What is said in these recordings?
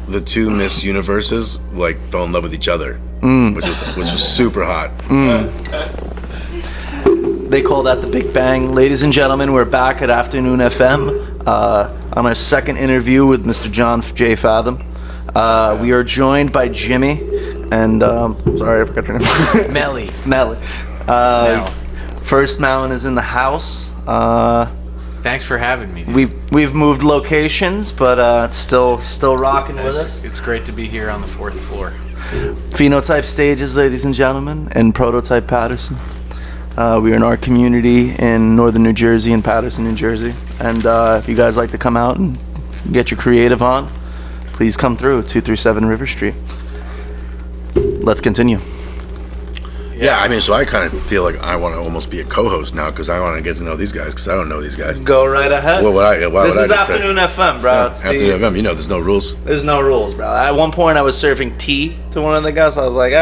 the two Miss Universes like fell in love with each other, which was super hot. They call that the Big Bang. Ladies and gentlemen, we're back at Afternoon FM on our second interview with Mr. John J. Fathom. We are joined by Jimmy and sorry, I forgot your name. Meli. First Mountain is in the house. Thanks for having me. We've moved locations, but it's still rocking with us. It's great to be here on the 4th floor. Phenotype Stages, ladies and gentlemen, and Prototype Patterson. We are in our community in northern New Jersey, in Patterson, New Jersey. And if you guys like to come out and get your creative on, please come through, 237 River Street. Let's continue. Yeah, I mean, so I kind of feel like I want to almost be a co-host now because I want to get to know these guys because I don't know these guys. Go right ahead. This is Afternoon FM, bro. Yeah, Afternoon FM, there's no rules. There's no rules, bro. At one point, I was serving tea to one of the guys. I was like,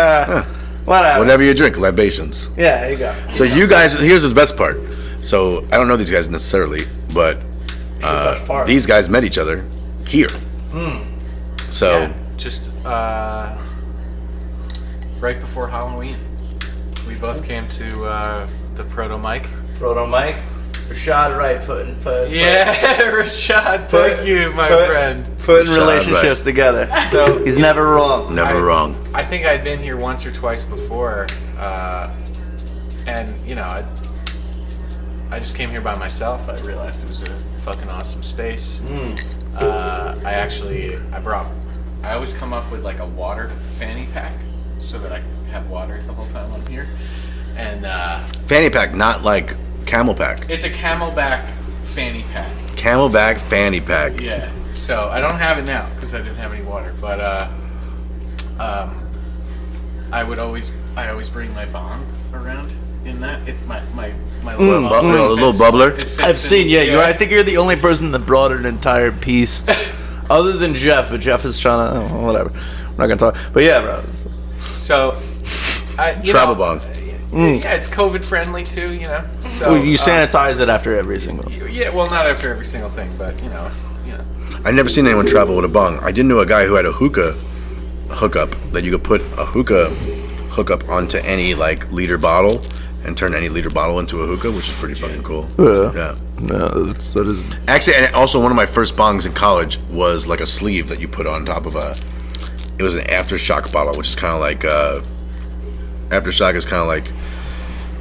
whatever. Whatever you drink, libations. Yeah, there you go. So you guys, here's the best part. So I don't know these guys necessarily, but these guys met each other here. So yeah, just right before Halloween, we both came to the Proto Mic. Rashad Wright putting Rashad, thank you, my friend. Putting Rashad relationships together. So he's never wrong. Never wrong. I think I'd been here once or twice before, and I just came here by myself. I realized it was a fucking awesome space. I always come up with like a water fanny pack so that I have water the whole time I'm here. And Fanny pack, not like camel pack. it's a Camelback fanny pack. Camelback fanny pack. Yeah. So I don't have it now because I didn't have any water. But I always bring my bong around in that. My little bong. A little bubbler. I've seen, I think you're the only person that brought an entire piece, other than Jeff. But Jeff is trying to, whatever. I'm not gonna talk. But yeah, bro. So, Travel bong. Yeah, it's COVID friendly too, So you sanitize it after every single. Yeah, well, not after every single thing, but I never seen anyone travel with a bong. I did know a guy who had a hookah hookup that you could put a hookah hookup onto any like liter bottle and turn any liter bottle into a hookah, which is pretty fucking cool. Yeah. That is. Actually, and also one of my first bongs in college was like a sleeve that you put on top of it was an aftershock bottle, which is kind of like aftershock is kind of like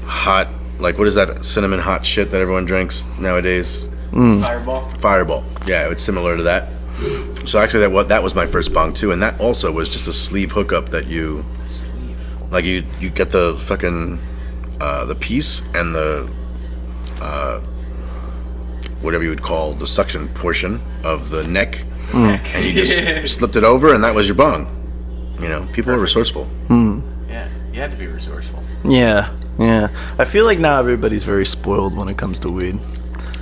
hot, like what is that cinnamon hot shit that everyone drinks nowadays? Fireball. Yeah, it's similar to that. So actually, that was my first bong too, and that also was just a sleeve hookup that you get the fucking the piece and the whatever you would call the suction portion of the neck, and you just slipped it over, and that was your bong. People are resourceful. Yeah, you had to be resourceful. Yeah. I feel like now everybody's very spoiled when it comes to weed.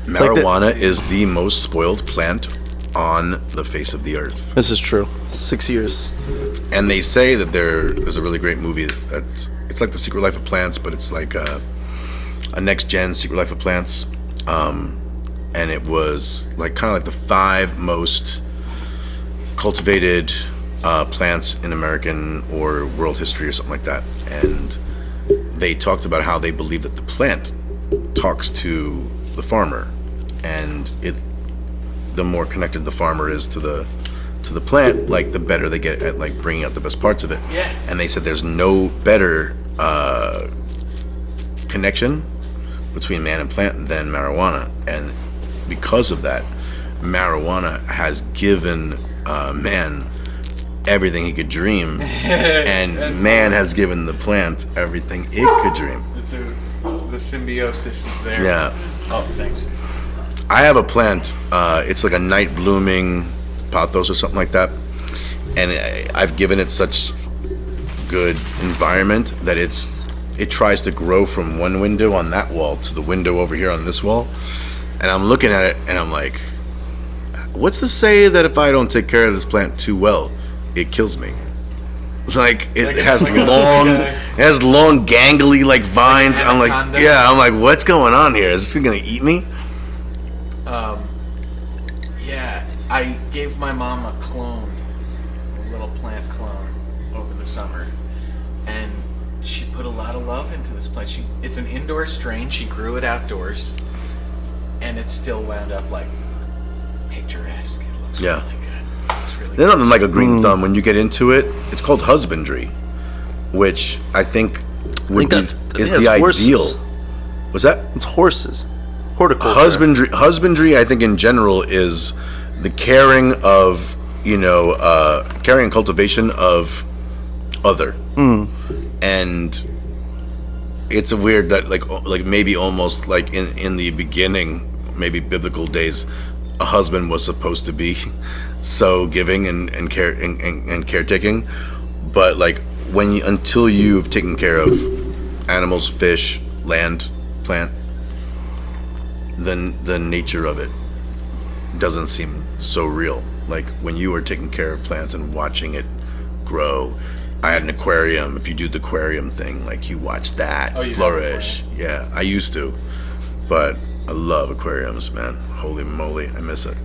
Marijuana is the most spoiled plant on the face of the earth. This is true. 6 years. And they say that there is a really great movie it's like The Secret Life of Plants, but it's like a next gen Secret Life of Plants. And it was like kind of like the 5 most cultivated plants in American or world history or something like that. And they talked about how they believe that the plant talks to the farmer, and the more connected the farmer is to the plant, like the better they get at like bringing out the best parts of it. Yeah. And they said there's no better connection between man and plant than marijuana, and because of that, marijuana has given man everything he could dream, and man has given the plant everything it could dream. The symbiosis is there. Yeah. Oh, thanks. I have a plant. It's like a night blooming pothos or something like that, and I've given it such good environment that it tries to grow from one window on that wall to the window over here on this wall, and I'm looking at it and I'm like, what's to say that if I don't take care of this plant too well, it kills me? Like it has long gangly like vines. Like I'm like, I'm like, what's going on here? Is this gonna eat me? Yeah, I gave my mom a clone the summer, and she put a lot of love into this place. It's an indoor strain. She grew it outdoors, and it's still wound up like picturesque. It looks really good. It's really There's nothing like a green thumb when you get into it. It's called husbandry, which I think is the ideal. horses. What's that? It's horses. Horticulture. Husbandry, I think in general is the caring of, caring and cultivation of other. And it's a weird that like maybe almost like in the beginning, maybe biblical days, a husband was supposed to be so giving and caretaking, but like until you've taken care of animals, fish, land, plant, then the nature of it doesn't seem so real. Like when you were taking care of plants and watching it grow. I had an aquarium. If you do the aquarium thing, like you watch that flourish. Yeah, I used to, but I love aquariums, man. Holy moly, I miss it.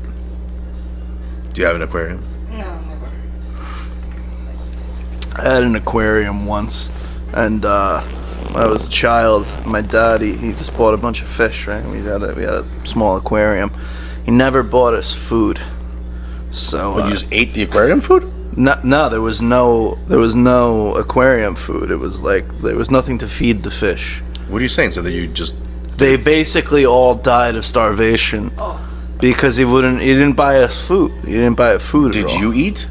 Do you have an aquarium? No, never. I had an aquarium once, and when I was a child, my dad he just bought a bunch of fish. Right, we had a small aquarium. He never bought us food, so You just ate the aquarium food? no, there was no aquarium food. It was like there was nothing to feed the fish. What are you saying? So that you just They basically all died of starvation because he didn't buy us food. He didn't buy us food. did at all. you eat?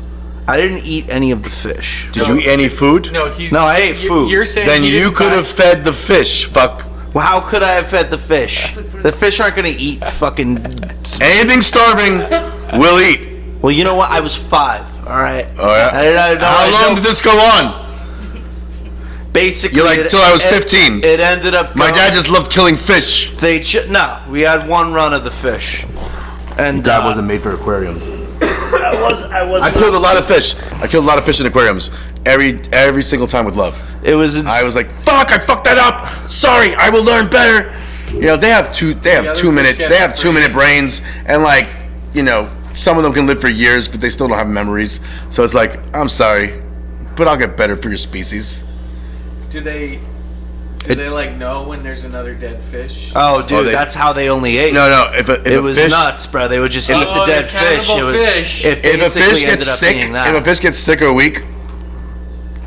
I didn't eat any of the fish. Did you eat any food? No, I ate food. You're saying Then he you didn't could buy- have fed the fish. Fuck. Well, how could I have fed the fish? The fish aren't gonna eat fucking. Anything starving, will eat. Well, you know what? I was 5. All right. Oh yeah. How long did this go on? Basically, You're like till I was 15. It ended up. My dad just loved killing fish. No, we had one run of the fish, and made for aquariums. I was. I killed a lot of fish. I killed a lot of fish in aquariums. Every single time with love. It was. I was like, "Fuck! I fucked that up. Sorry. I will learn better." They have 2-minute brains, and some of them can live for years, but they still don't have memories. So it's like, I'm sorry, but I'll get better for your species. Do they know when there's another dead fish? Oh, dude, they- that's how they only ate. No. If It a was fish, nuts, bro. They would just eat the they're dead fish. cannibal fish. It if a basically fish gets ended up sick, being that. if a fish gets sick or weak,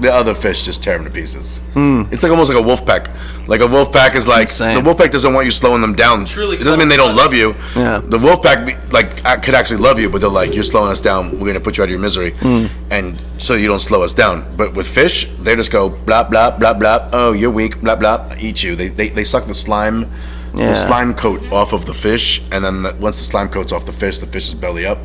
the other fish just tear them to pieces. It's like almost like a wolf pack. Like a wolf pack is like insane. the wolf pack doesn't want you slowing them down. Truly It doesn't mean they don't love you. Yeah. The wolf pack could actually love you, but they're like, you're slowing us down. We're gonna put you out of your misery, and so you don't slow us down. But with fish, they just go blah blah blah blah. Oh, you're weak. Blah blah. Eat you. They suck the slime. Yeah. The slime coat off of the fish, and then once the slime coat's off the fish is belly up,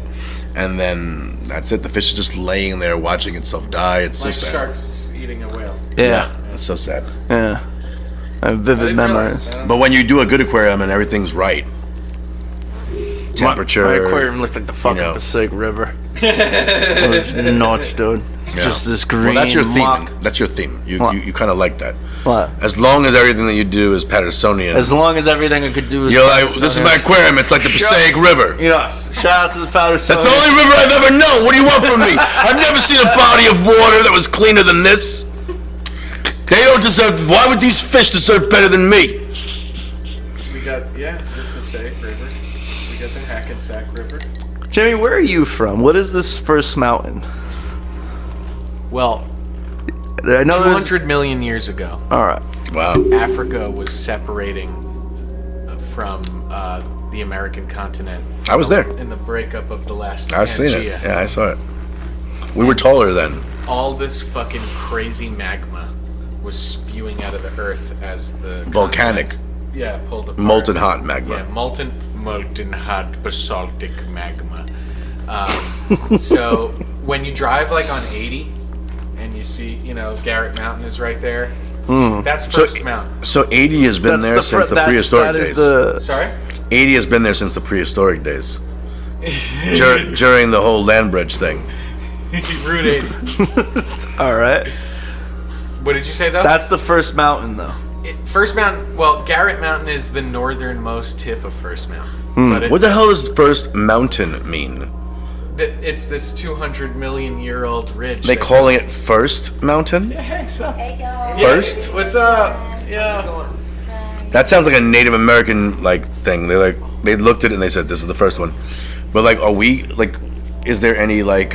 and then that's it. The fish is just laying there watching itself die. It's so Like sad. sharks eating a whale. Yeah, It's so sad. yeah. I have vivid didn't memories. realize that. But when you do a good aquarium and everything's right, temperature. My aquarium looked like the fucking Pacific River. It was nuts, dude. It's just this green. Well, that's your theme. muck. That's your theme. You What? you kind of like that. What? As long as everything that you do is Pattersonian. As long as everything I could do is. You're like, this is my aquarium. It's like the Passaic River. Yes. Shout out to the powder. That's the only river I've ever known. What do you want from me? I've never seen a body of water that was cleaner than this. They don't deserve. Why would these fish deserve better than me? We got the Passaic River. We got the Hackensack River. Jimmy, where are you from? What is this first mountain? Well, I know there's. 200 million years ago, All right. Wow. Africa was separating from the American continent. I was there. In the breakup of the last I've seen it. Pangea. Yeah, I saw it. We were taller then. All this fucking crazy magma was spewing out of the earth as the Volcanic. continents, pulled apart. Molten hot magma. Yeah, molten hot basaltic magma. So when you drive like on 80 and you see, Garrett Mountain is right there. That's First Mountain. So 80 has been there since the prehistoric days. Sorry? 80 has been there since the prehistoric days. During the whole land bridge thing. Route 80. All right. What did you say though? That's the first mountain, though. First Mountain. Well, Garrett Mountain is the northernmost tip of First Mountain. But What the hell does first mountain mean? It's this 200 million year old ridge. They calling it First Mountain? Yeah, hey, so. First? What's up? Yeah. That sounds like a Native American like thing. They looked at it and they said this is the first one. But like, are we like? Is there any like?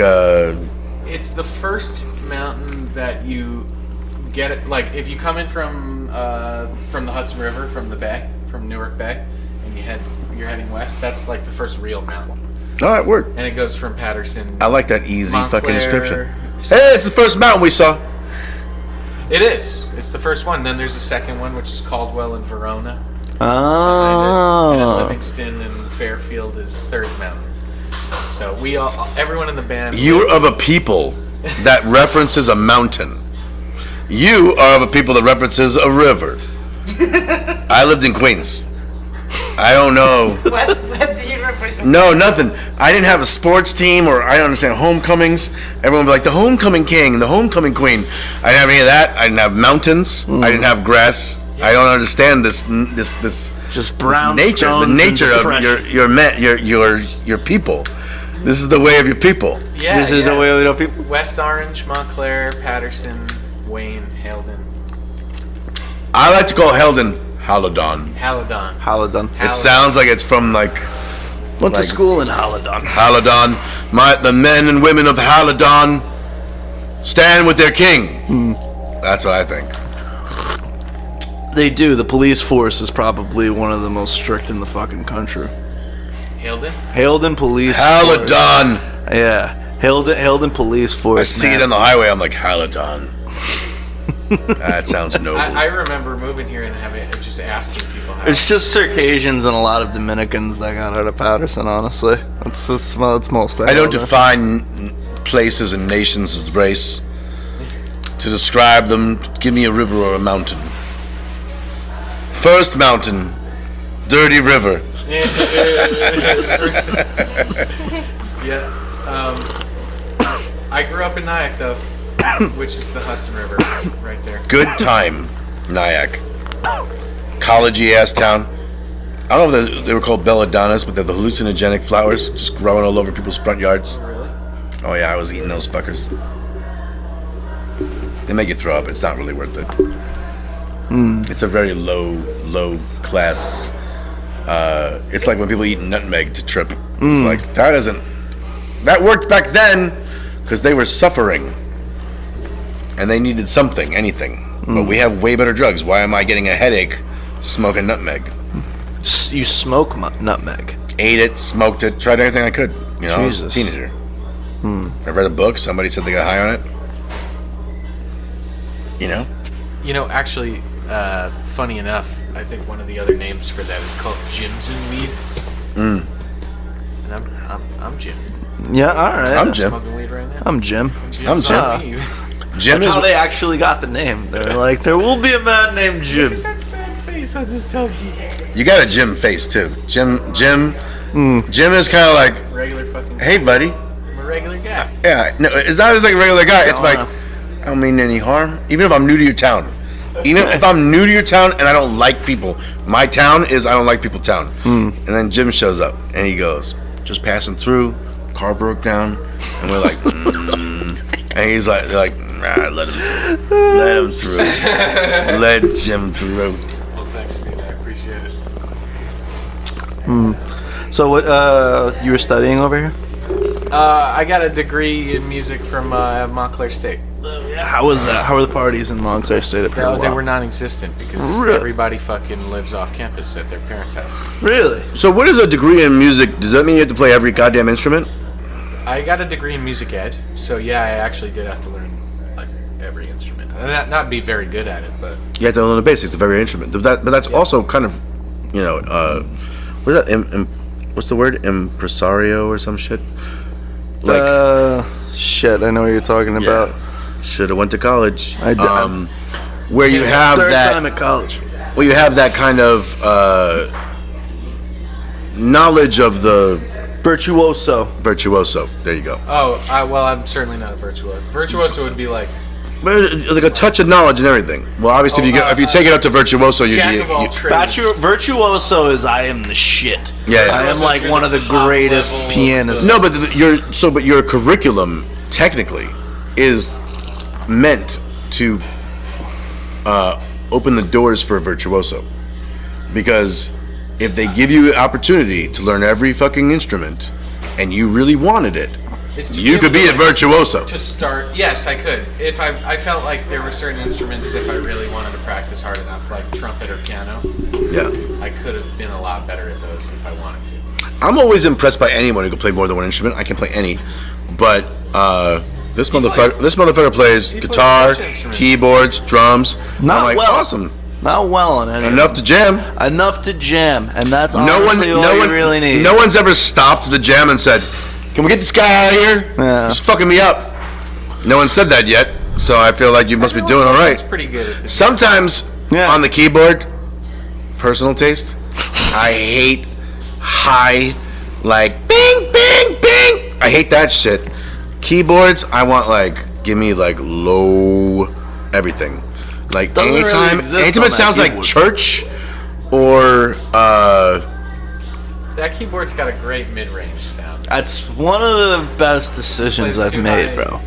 It's the first mountain that you get it. Like if you come in from the Hudson River, from the bay, from Newark Bay, and you're heading west. That's like the first real mountain. All right, word. And it goes from Patterson. I like that easy Montclair, fucking description. Hey, it's the first mountain we saw. It is. It's the first one. Then there's a second one, which is Caldwell and Verona. And Oh. Livingston and Fairfield is third mountain. So everyone in the band. You are of a people that references a mountain. You are of a people that references a river. I lived in Queens. I don't know. What did you represent? No, nothing. I didn't have a sports team, or I don't understand homecomings. Everyone would be like, the homecoming king, the homecoming queen. I didn't have any of that. I didn't have mountains. I didn't have grass. I don't understand this Just brown nature, the stones nature and of depression. your people. This is the way of your people. Yeah, This is the way we know people. West Orange, Montclair, Patterson, Wayne, Halden. I like to call Heldon Haladon. Haladon. Haladon. It sounds like it's from like Went to like- school in Haladon. Haladon. The men and women of Haladon stand with their king. That's what I think. They do. The police force is probably one of the most strict in the fucking country. Halden? Halden police Haladon. force. Yeah. Halden police force. I see it on the highway. I'm like Haladon. That sounds noble. I remember moving here and just asking people how. It's just Circassians and a lot of Dominicans that got out of Patterson, honestly. That's most. I don't define places and nations as race. To describe them, give me a river or a mountain. First mountain, Dirty River. Yeah. I grew up in Nyack, though, which is the Hudson River right there. Good time, Nyack. Collegey ass town. I don't know if they were called belladonnas, but they're the hallucinogenic flowers just growing all over people's front yards. Really? Oh yeah, I was eating those fuckers. They make you throw up. It's not really worth it. It's a very low class. It's like when people eat nutmeg to trip. It's like that worked back then because they were suffering and they needed something, anything. But we have way better drugs. Why am I getting a headache smoking nutmeg? You smoke nutmeg. Ate it, smoked it, tried everything I could. You know, I was a Jesus. teenager. I read a book. Somebody said they got high on it. You know? You know, actually, funny enough, I think one of the other names for that is called Jimson weed. And I'm Jim. Yeah, all right. I'm Jim. Smoking weed right now. I'm Jim. I'm Jim. on weed. Jim That's is how they actually got the name. They're like, there will be a man named Jim. That sad face I just told you. You got a Jim face too. Jim is kind of like, Regular fucking. hey buddy. I'm a regular guy. Yeah, no, it's not just like a regular guy. It's like, I don't mean any harm. Even if I'm new to your town. Even if I'm new to your town and I don't like people. My town is I don't like people town. And then Jim shows up and he goes, just passing through, car broke down, and we're like, and he's like, they're like, nah, let him through. Let him through. Let Jim through. Well, thanks, dude. I appreciate it. So what? You were studying over here? I got a degree in music from Montclair State. How was that? How were the parties in Montclair State at They were non-existent because Really? everybody fucking lives off campus at their parents' house. Really? So what is a degree in music? Does that mean you have to play every goddamn instrument? I got a degree in music ed, so yeah, I actually did have to learn like every instrument. Not be very good at it, but You have to learn the basics of every instrument. But that's also kind of, you know, what is that? What's the word? Impresario or some shit? Like, Shit, I know what you're talking about. should have went to college. I did. Where you have Third that. time at college. Well, you have that kind of knowledge of the Virtuoso. virtuoso. There you go. well, I'm certainly not a virtuoso. Virtuoso would be like like a touch of knowledge and everything. Well, obviously, if you take it up to virtuoso, Jack of all trades. Virtuoso is I am the shit. Yeah, I am like one of the greatest pianists. No, but your curriculum technically is meant to open the doors for a virtuoso, because if they give you the opportunity to learn every fucking instrument and you really wanted it, you could be a virtuoso. To start, yes, I could. If I felt like there were certain instruments, if I really wanted to practice hard enough, like trumpet or piano, Yeah. I could have been a lot better at those if I wanted to. I'm always impressed by anyone who can play more than one instrument. I can play any, but this motherfucker plays guitar, keyboards, drums. Not I'm like, well. awesome. Not well on any. Enough to jam. Enough to jam, and that's honestly all you really need. No one's ever stopped the jam and said, "Can we get this guy out of here? Yeah. He's fucking me up." No one said that yet, so I feel like you must be doing all right. That's pretty good at this. Sometimes on the keyboard, personal taste, I hate high, like bing, bing, bing. I hate that shit. Keyboards, I want give me low everything. Like anytime it sounds like keyboard. church or That keyboard's got a great mid-range sound. That's one of the best decisions Plays I've too made, high. bro.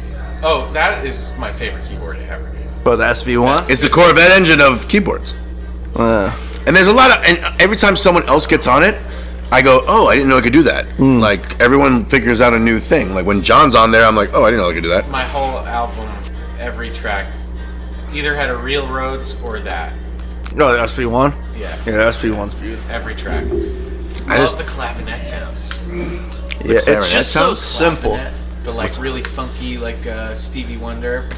Oh, that is my favorite keyboard ever. But the SV1? it's the Corvette engine of keyboards. And there's a lot of, and every time someone else gets on it, I go, oh, I didn't know I could do that. Like everyone figures out a new thing. Like when John's on there, I'm like, oh, I didn't know I could do that. My whole album, every track, either had a real Rhodes or that. No, the SV1? Yeah, Yeah, the SV1's beautiful. every track. I Love just- the clavinet sounds. Yeah, it's clarinet just so sounds? simple. Clavinet, the really funky, Stevie Wonder.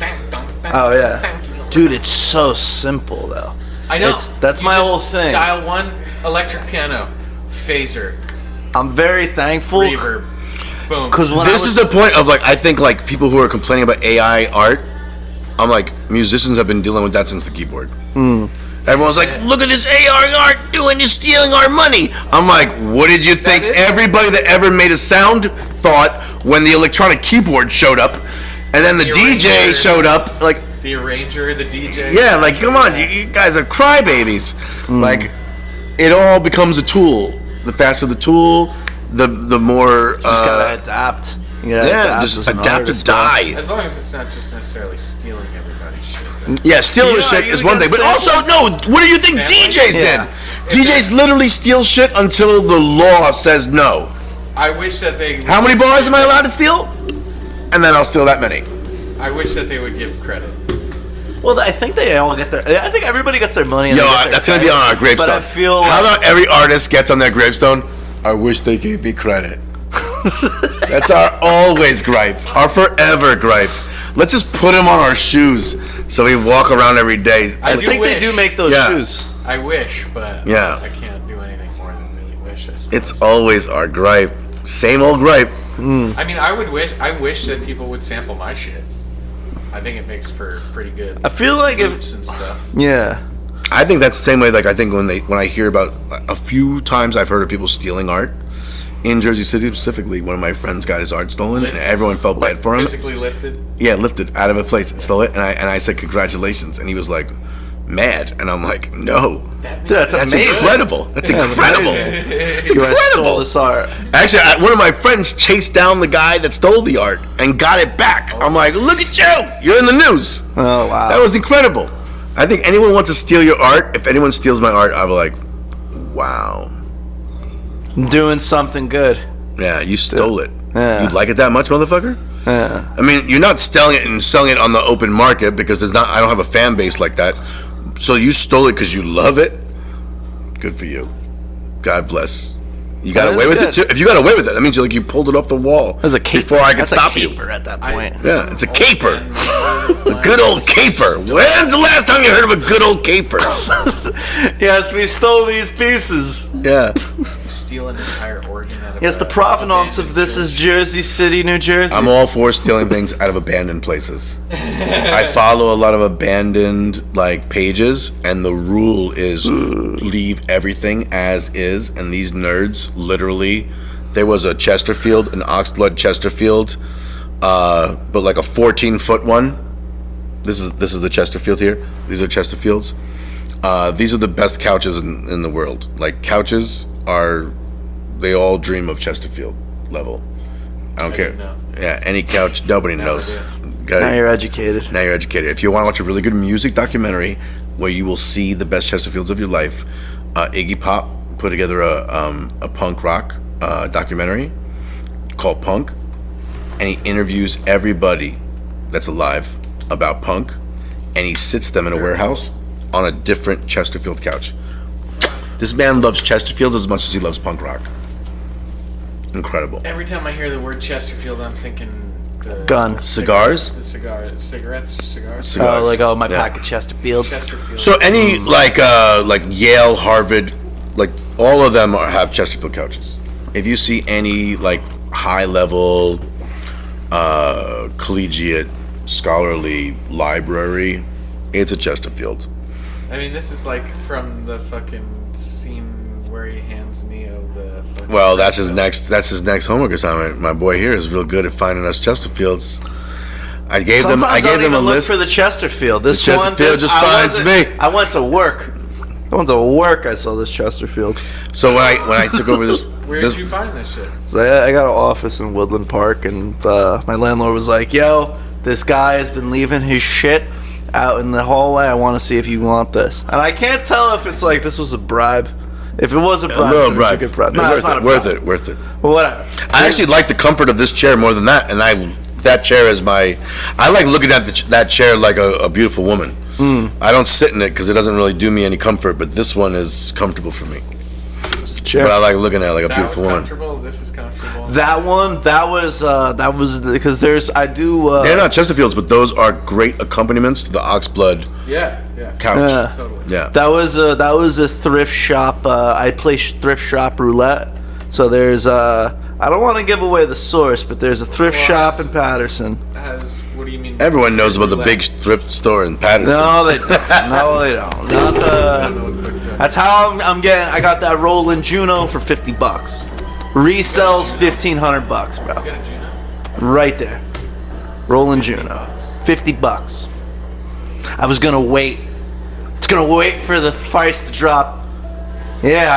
Oh, yeah. Dude, it's so simple, though. I know. That's You my just whole thing. Dial 1, electric piano, phaser, I'm very thankful. reverb, boom. Because when This is the point of I think people who are complaining about AI art, I'm like, musicians have been dealing with that since the keyboard. Everyone's like, look at this AI art doing is stealing our money. I'm like, what did you think is- everybody that ever made a sound thought when the electronic keyboard showed up and then the The DJ arranger. showed up? Like, The arranger, the DJ. yeah, like, come on, you guys are crybabies. Like, it all becomes a tool. The faster the tool, the more. just gotta adapt. You gotta yeah, adapt just as an adapt to artist, bro. die. As long as it's not just necessarily stealing everybody's shit. Yeah, stealing Yeah, shit you is one thing, but gotta also no. What do you think Sampling? DJs Yeah. did? DJs literally steal shit until the law says no. I wish that they. How many bars am I allowed to steal? And then I'll steal that many. I wish that they would give credit. Well, I think they all get their. I think everybody gets their money. And Yo, they get their that's gonna be credit. on our gravestone. But I feel How like about every artist gets on their gravestone? I wish they gave me credit. That's our always gripe, our forever gripe. Let's just put them on our shoes so we walk around every day. I do think they wish. do make those Yeah. shoes. I wish, but Yeah. I can't do anything more than really wish. I suppose. It's always our gripe. Same old gripe. I mean, I wish that people would sample my shit. I think it makes for pretty good I feel like if loops and stuff. yeah, I think that's the same way. Like I think when I hear about a few times I've heard of people stealing art in Jersey City specifically. One of my friends got his art stolen, and everyone felt bad for him. Physically lifted. Yeah, lifted out of a place and stole it, and I said congratulations, and he was like mad, and I'm like, no, that's that's amazing. incredible. That's incredible. It's You guys stole incredible. this art. Actually, one of my friends chased down the guy that stole the art and got it back. I'm like, look at you, you're in the news. Oh wow. That was incredible. I think anyone wants to steal your art. If anyone steals my art, I'll be like, wow. doing something good. Yeah, you stole it. Yeah. You like it that much, motherfucker? Yeah. I mean, you're not stealing it and selling it on the open market because I don't have a fan base like that. So you stole it because you love it. Good for you. God bless. You got That away is with it good. too. If you got away with it, that means you pulled it off the wall. That's a caper. Before I could That's stop a you. caper at that I- point. Yeah, it's a caper. A Good old caper. When's the last time you heard of a good old caper? Yes, we stole these pieces. Yeah. Steal an entire organ out of Yes, the a provenance of abandoned this is church. Jersey City, New Jersey. I'm all for stealing things out of abandoned places. I follow a lot of abandoned pages, and the rule is leave everything as is. And these nerds, literally, there was a Chesterfield, an Oxblood Chesterfield, but like a 14-foot one, This is the Chesterfield here. These are Chesterfields. These are the best couches in the world. Like couches are, they all dream of Chesterfield level. I don't care. didn't know. Yeah, any couch, nobody knows. Now you're educated. Now you're educated. If you want to watch a really good music documentary where you will see the best Chesterfields of your life, Iggy Pop put together a punk rock documentary called Punk, and he interviews everybody that's alive about punk, and he sits them in a warehouse on a different Chesterfield couch. This man loves Chesterfields as much as he loves punk rock. Incredible. Every time I hear the word Chesterfield, I'm thinking the Gun. Cigars? The cigarettes or cigars. Cigars. My Yeah. pack of Chesterfields. Chesterfield. So any like Yale, Harvard, like all of them have Chesterfield couches. If you see any like high level, collegiate, scholarly library, it's a Chesterfield. I mean, this is like from the fucking scene where he hands Neo the. Fucking Well, that's his next homework assignment. My boy here is real good at finding us Chesterfields. I gave Sometimes them I don't a even look list for the Chesterfield. This The Chesterfield one, just finds me. I went to work. I saw this Chesterfield. So when I took over this, Where did you find this shit? So I got an office in Woodland Park, and my landlord was like, "Yo, this guy has been leaving his shit out in the hallway. I want to see if you want this." And I can't tell if it's like this was a bribe. If it was a bribe, a little it was a bribe. good bribe. No, it's not a worth bribe. it, worth it. But whatever. I actually like the comfort of this chair more than that, and that chair is my. I like looking at that chair like a beautiful woman. I don't sit in it because it doesn't really do me any comfort, but this one is comfortable for me. It's the chair. But I like looking at it like a That was beautiful woman. comfortable. This is comfortable. That was because They're not Chesterfields, but those are great accompaniments to the Oxblood Yeah. couch. Yeah. Totally. Yeah. That was a thrift shop. I play thrift shop roulette. So there's I don't want to give away the source, but there's a thrift Well, shop it's- in Patterson. What do you mean? Everyone knows about the big thrift store in Patterson. No, they don't. No, they don't. Not the. That's how I'm getting. I got that Roland Juno for $50. Resells $1,500, bro. Got a Juno? Right there. Roland Juno. $50. I was gonna wait. It's gonna wait for the price to drop. Yeah,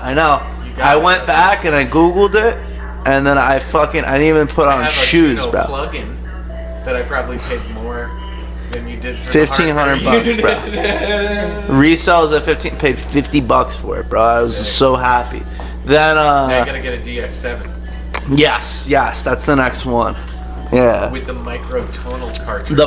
I know. I went back and I Googled it, and then I didn't even put I on have shoes, a Juno bro. plug-in that I probably paid more than you did for $1,500, bro. Resells at 15. Paid $50 for it, bro. I was so happy. Then Now you gotta get a DX7 yes, that's the next one. Yeah. with the microtonal cartridge.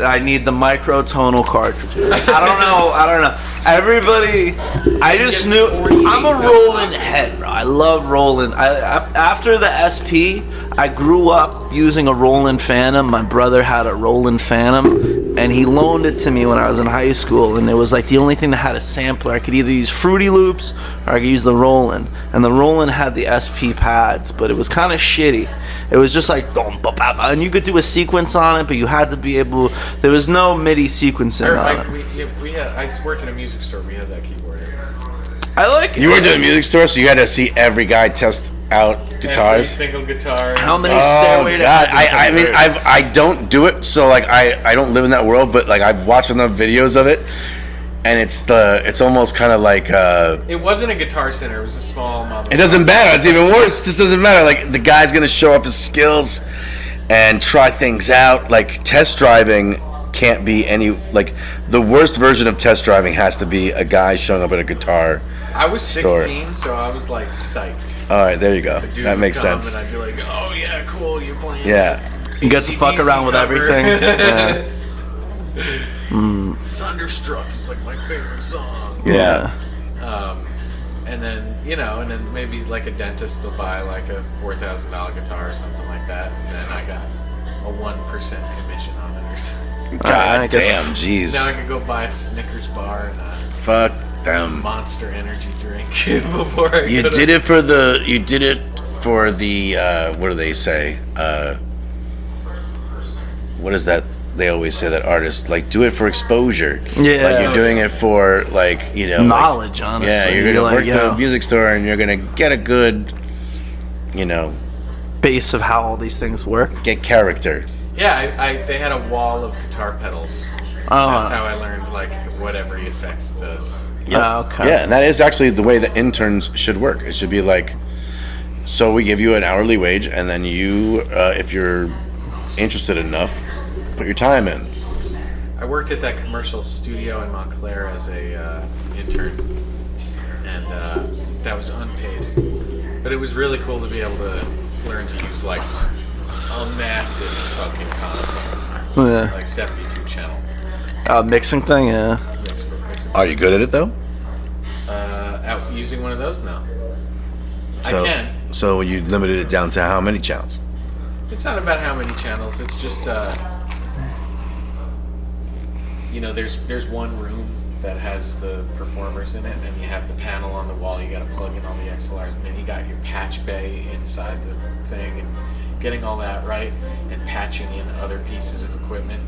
I need the microtonal cartridge. I don't know. Everybody, I just knew. I'm a Roland head, bro. I love Roland. After the SP, I grew up using a Roland Phantom. My brother had a Roland Phantom, and he loaned it to me when I was in high school. And it was like the only thing that had a sampler. I could either use Fruity Loops or I could use the Roland. And the Roland had the SP pads, but it was kind of shitty. It was just like, and you could do a sequence on it, but you had to be able. There was no MIDI sequencing on it. I worked in a music store. We had that keyboard. I like it. You went to the music store, so you had to see every guy test out guitars. Every single guitar. How many Oh Stairway to God! Heaven I mean, have you heard? I don't do it, so like I don't live in that world, but like I've watched enough videos of it, and it's almost kind of like It wasn't a Guitar Center. It was a small mom. it doesn't matter. It's even worse. It just doesn't matter. Like the guy's gonna show off his skills and try things out. Like test driving can't be any like the worst version of test driving has to be a guy showing up at a guitar. I was store. 16, so I was like psyched. All right, there you go. The dude That would makes come sense. And I'd be like, "Oh yeah, cool, you're playing." Yeah. You get to fuck AC/DC around with cover. everything. Yeah. Thunderstruck is like my favorite song. Yeah. And then maybe like a dentist will buy like a $4,000 guitar or something like that, and then I got a 1% commission on it or something. God damn, jeez. Now I can go buy a Snickers bar and a Fuck them. Monster Energy drink before I You go to- did it for the what do they say? What is that? They always say that artists like do it for exposure. Yeah. Like you're doing it for like, you know, Knowledge, like, honestly. yeah, you're gonna like, work to yo, a music store and you're gonna get a good, you know, base of how all these things work. get character. Yeah, they had a wall of guitar pedals. That's how I learned like what every effect does. Yeah. Okay. Yeah, and that is actually the way that interns should work. It should be like, so we give you an hourly wage, and then you, if you're interested enough, put your time in. I worked at that commercial studio in Montclair as a intern, and that was unpaid. But it was really cool to be able to learn to use like a massive fucking console, Yeah. like 72 channel. Mixing thing, yeah. Mixing. Are you good at it though? Out using one of those? No. So, I can. So you limited it down to how many channels? It's not about how many channels. It's just, you know, there's one room that has the performers in it, and you have the panel on the wall. You got to plug in all the XLRs, and then you got your patch bay inside the thing, and getting all that right, and patching in other pieces of equipment,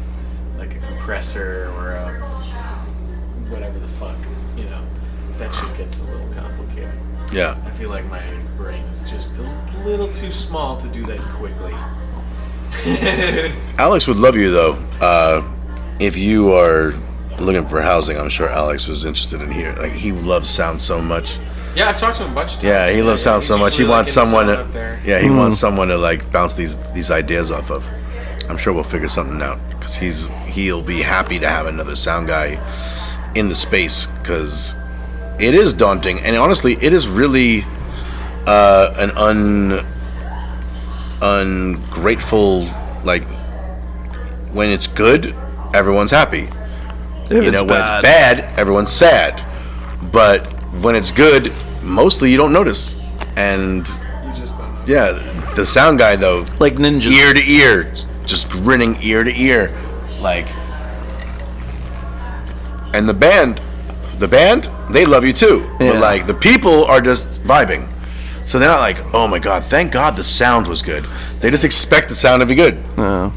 like a compressor or a whatever the fuck, you know. That shit gets a little complicated. Yeah. I feel like my brain is just a little too small to do that quickly. Alex would love you though. If you are looking for housing, I'm sure Alex was interested in here. Like he loves sound so much. Yeah, I've talked to him a bunch of times. Yeah, he loves sound He's so much. He usually, wants like, in the someone zone up there. to, yeah, he wants someone to like bounce these ideas off of. I'm sure we'll figure something out because he'll be happy to have another sound guy in the space because it is daunting, and honestly, it is really an ungrateful, like, when it's good, everyone's happy. When it's bad, everyone's sad. But when it's good, mostly you don't notice. And You just don't know. yeah, the sound guy though, Like ninjas. ear to ear, just grinning ear to ear, like. And the band, they love you too. Yeah. But like the people are just vibing. So they're not like, oh my god, thank God the sound was good. They just expect the sound to be good. Yeah.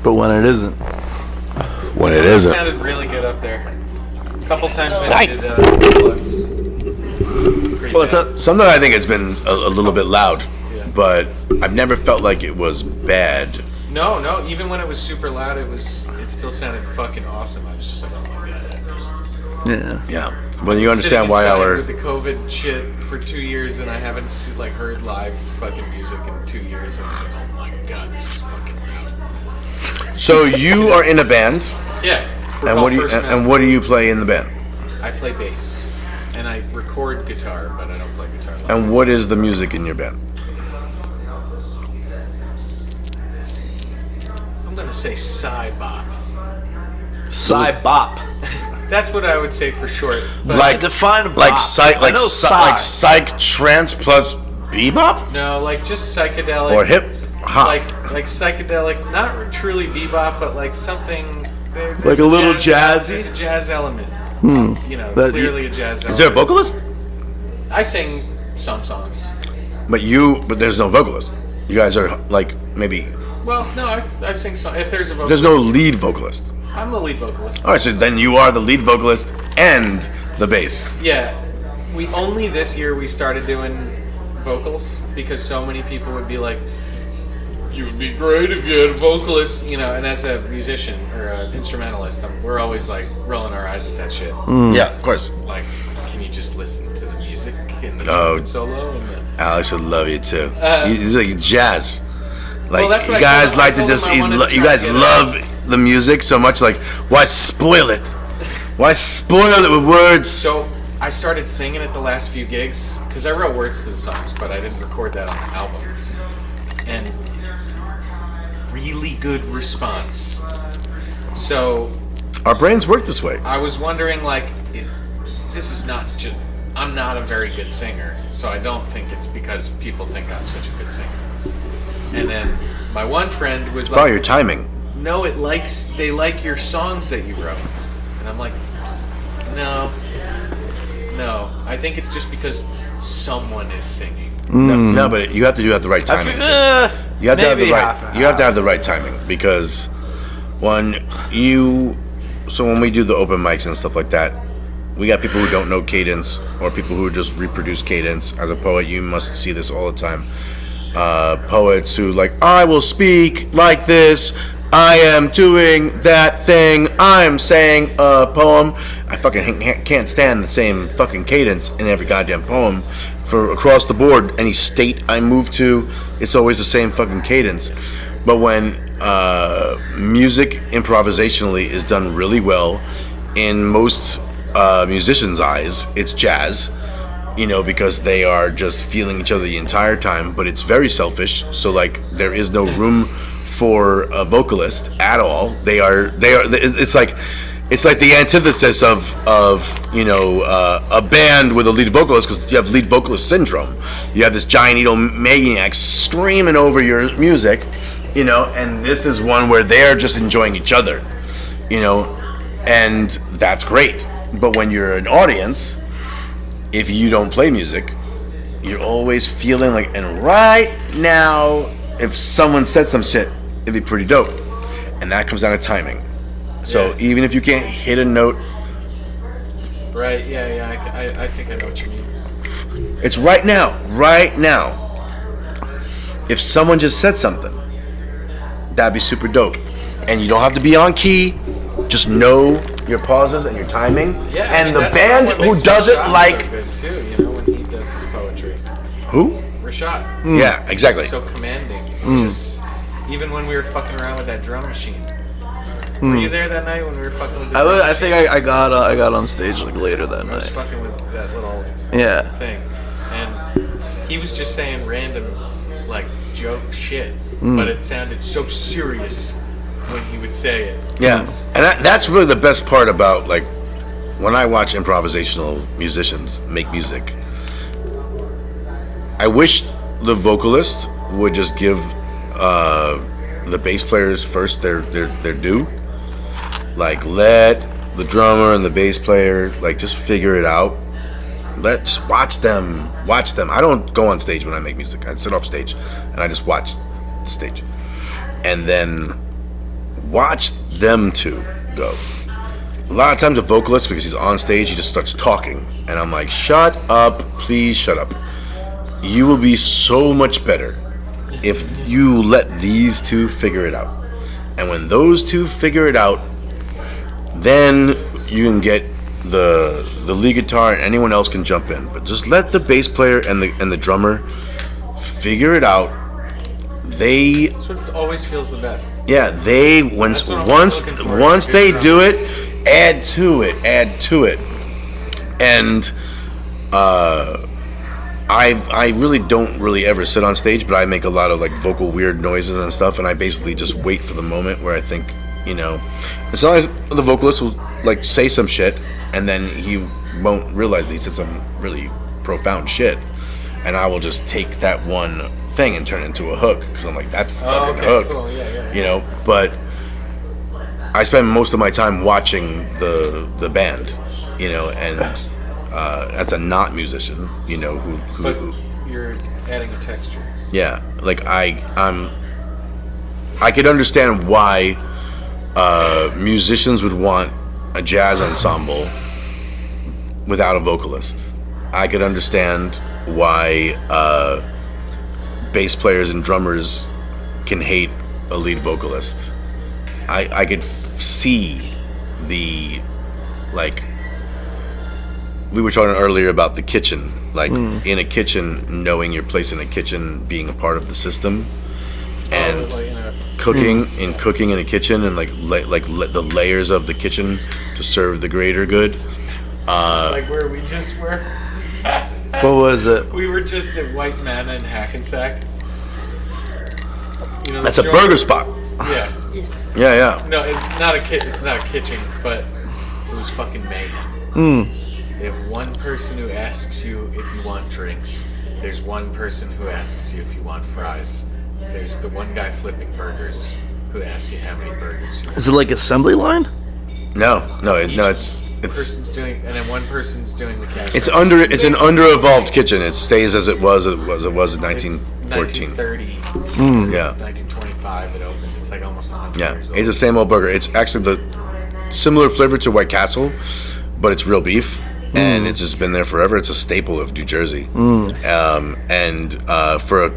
But when it isn't. When it It isn't. sounded really good up there. A couple times I Right. did plugs. Pretty What's bad. up? Sometimes I think it's been a little bit loud, Yeah. but I've never felt like it was bad. No, even when it was super loud, it still sounded fucking awesome. I was just like, oh my god. Yeah. Yeah. When you understand Sitting why inside our with the COVID shit for 2 years, and I haven't heard live fucking music in 2 years, and I was like, oh my god, this is fucking loud. So you are in a band, Yeah. we're and called what do you First and Metal. what do you play in the band? I play bass, and I record guitar, but I don't play guitar live. And what is the music in your band? I'm gonna say Psy-Bop. Psy-bop. That's what I would say for short. But Like define bop. like psych, I like know like psych trance plus bebop no, like just psychedelic. or hip hop. like psychedelic, not truly bebop, but like something. There's Like a little jazz, jazzy? There's a jazz element. You know, But clearly a jazz element. Is there a vocalist? I sing some songs. But there's no vocalist. You guys are like maybe Well, no, I sing songs. If there's a vocalist, there's no lead vocalist. I'm the lead vocalist. All right, so then you are the lead vocalist and the bass. Yeah, this year we started doing vocals because so many people would be like, "You would be great if you had a vocalist," you know. And as a musician or an instrumentalist, we're always like rolling our eyes at that shit. Yeah, of course. Like, can you just listen to the music and the Oh. trumpet solo? And the... Alex would love you too. It's like jazz. Like Well, that's what you I told guys him. I like to told him just I wanted to you try guys to get love the music so much. Like why spoil it? Why spoil it with words? So I started singing at the last few gigs because I wrote words to the songs, but I didn't record that on the album. And really good response. So Our brains work this way. I was wondering, like, this is not just. I'm not a very good singer, so I don't think it's because people think I'm such a good singer. And then my one friend was Probably like, your timing. "No, they like your songs that you wrote," and I'm like, "No, I think it's just because someone is singing." No, but you have to do it at the right timing. too. You have to have the maybe right. half and You have to have the right timing because when we do the open mics and stuff like that, we got people who don't know cadence or people who just reproduce cadence. As a poet, you must see this all the time. poets who like, I will speak like this. I am doing that thing. I'm saying a poem. I fucking can't stand the same fucking cadence in every goddamn poem for across the board. Any state I move to, it's always the same fucking cadence. But when music improvisationally is done really well, in most musicians' eyes, it's jazz. You know, because they are just feeling each other the entire time, but it's very selfish. So like, there is no room for a vocalist at all. They are. It's like the antithesis of a band with a lead vocalist, because you have lead vocalist syndrome. You have this giant maniac screaming over your music, and this is one where they're just enjoying each other, and that's great. But when you're an audience, if you don't play music, you're always feeling like, and right now, if someone said some shit, it'd be pretty dope. And that comes down to timing. So even if you can't hit a note. Right, yeah, I think I know what you mean. It's right now. If someone just said something, that'd be super dope. And you don't have to be on key. Just know your pauses and your timing. Yeah, and the band who does it like so good too, when he does his poetry. Who? Rashad. Yeah, exactly. So commanding. Just even when we were fucking around with that drum machine. Were you there that night when we were fucking with the drum machine? I think I got on stage like later that I was night. fucking with that little thing, and he was just saying random like joke shit, but it sounded so serious when he would say it. Yeah, and that's really the best part about, like, when I watch improvisational musicians make music. I wish the vocalist would just give the bass players first their due. Like, let the drummer and the bass player just figure it out. Just watch them. I don't go on stage when I make music. I sit off stage and I just watch the stage, and then watch them two go. A lot of times a vocalist, because he's on stage, he just starts talking, and I'm like, shut up, please shut up. You will be so much better if you let these two figure it out. And when those two figure it out, then you can get the lead guitar, and anyone else can jump in. But just let the bass player and the drummer figure it out. That's what always feels the best. Yeah, once they do it, add to it, and I really don't really ever sit on stage, but I make a lot of vocal weird noises and stuff, and I basically just wait for the moment where I think, as long as the vocalist will say some shit, and then he won't realize that he said some really profound shit, and I will just take that one thing and turn it into a hook, because I'm like, that's a fucking hook. Cool. Yeah. But I spend most of my time watching the band, and as a not musician, But you're adding a texture. Yeah, I could understand why musicians would want a jazz ensemble without a vocalist. I could understand why bass players and drummers can hate a lead vocalist. I could see the, we were talking earlier about the kitchen, in a kitchen, knowing your place in a kitchen, being a part of the system, and cooking in a kitchen, and the layers of the kitchen to serve the greater good. Where we just were. What was it? We were just at White Manna in Hackensack. That's a burger spot. Yeah. Yeah. No, it's not a kitchen, but it was fucking mayhem. They have one person who asks you if you want drinks. There's one person who asks you if you want fries. There's the one guy flipping burgers who asks you how many burgers you want. Is it assembly line? No. It's person's doing, and then one person's doing the cash. It's an under-evolved kitchen. It stays as it was in 1914. 1930. Yeah. 1925 it opened. It's almost 100 Yeah. years old. It's the same old burger. It's actually the similar flavor to White Castle, but it's real beef. And it's just been there forever. It's a staple of New Jersey. And for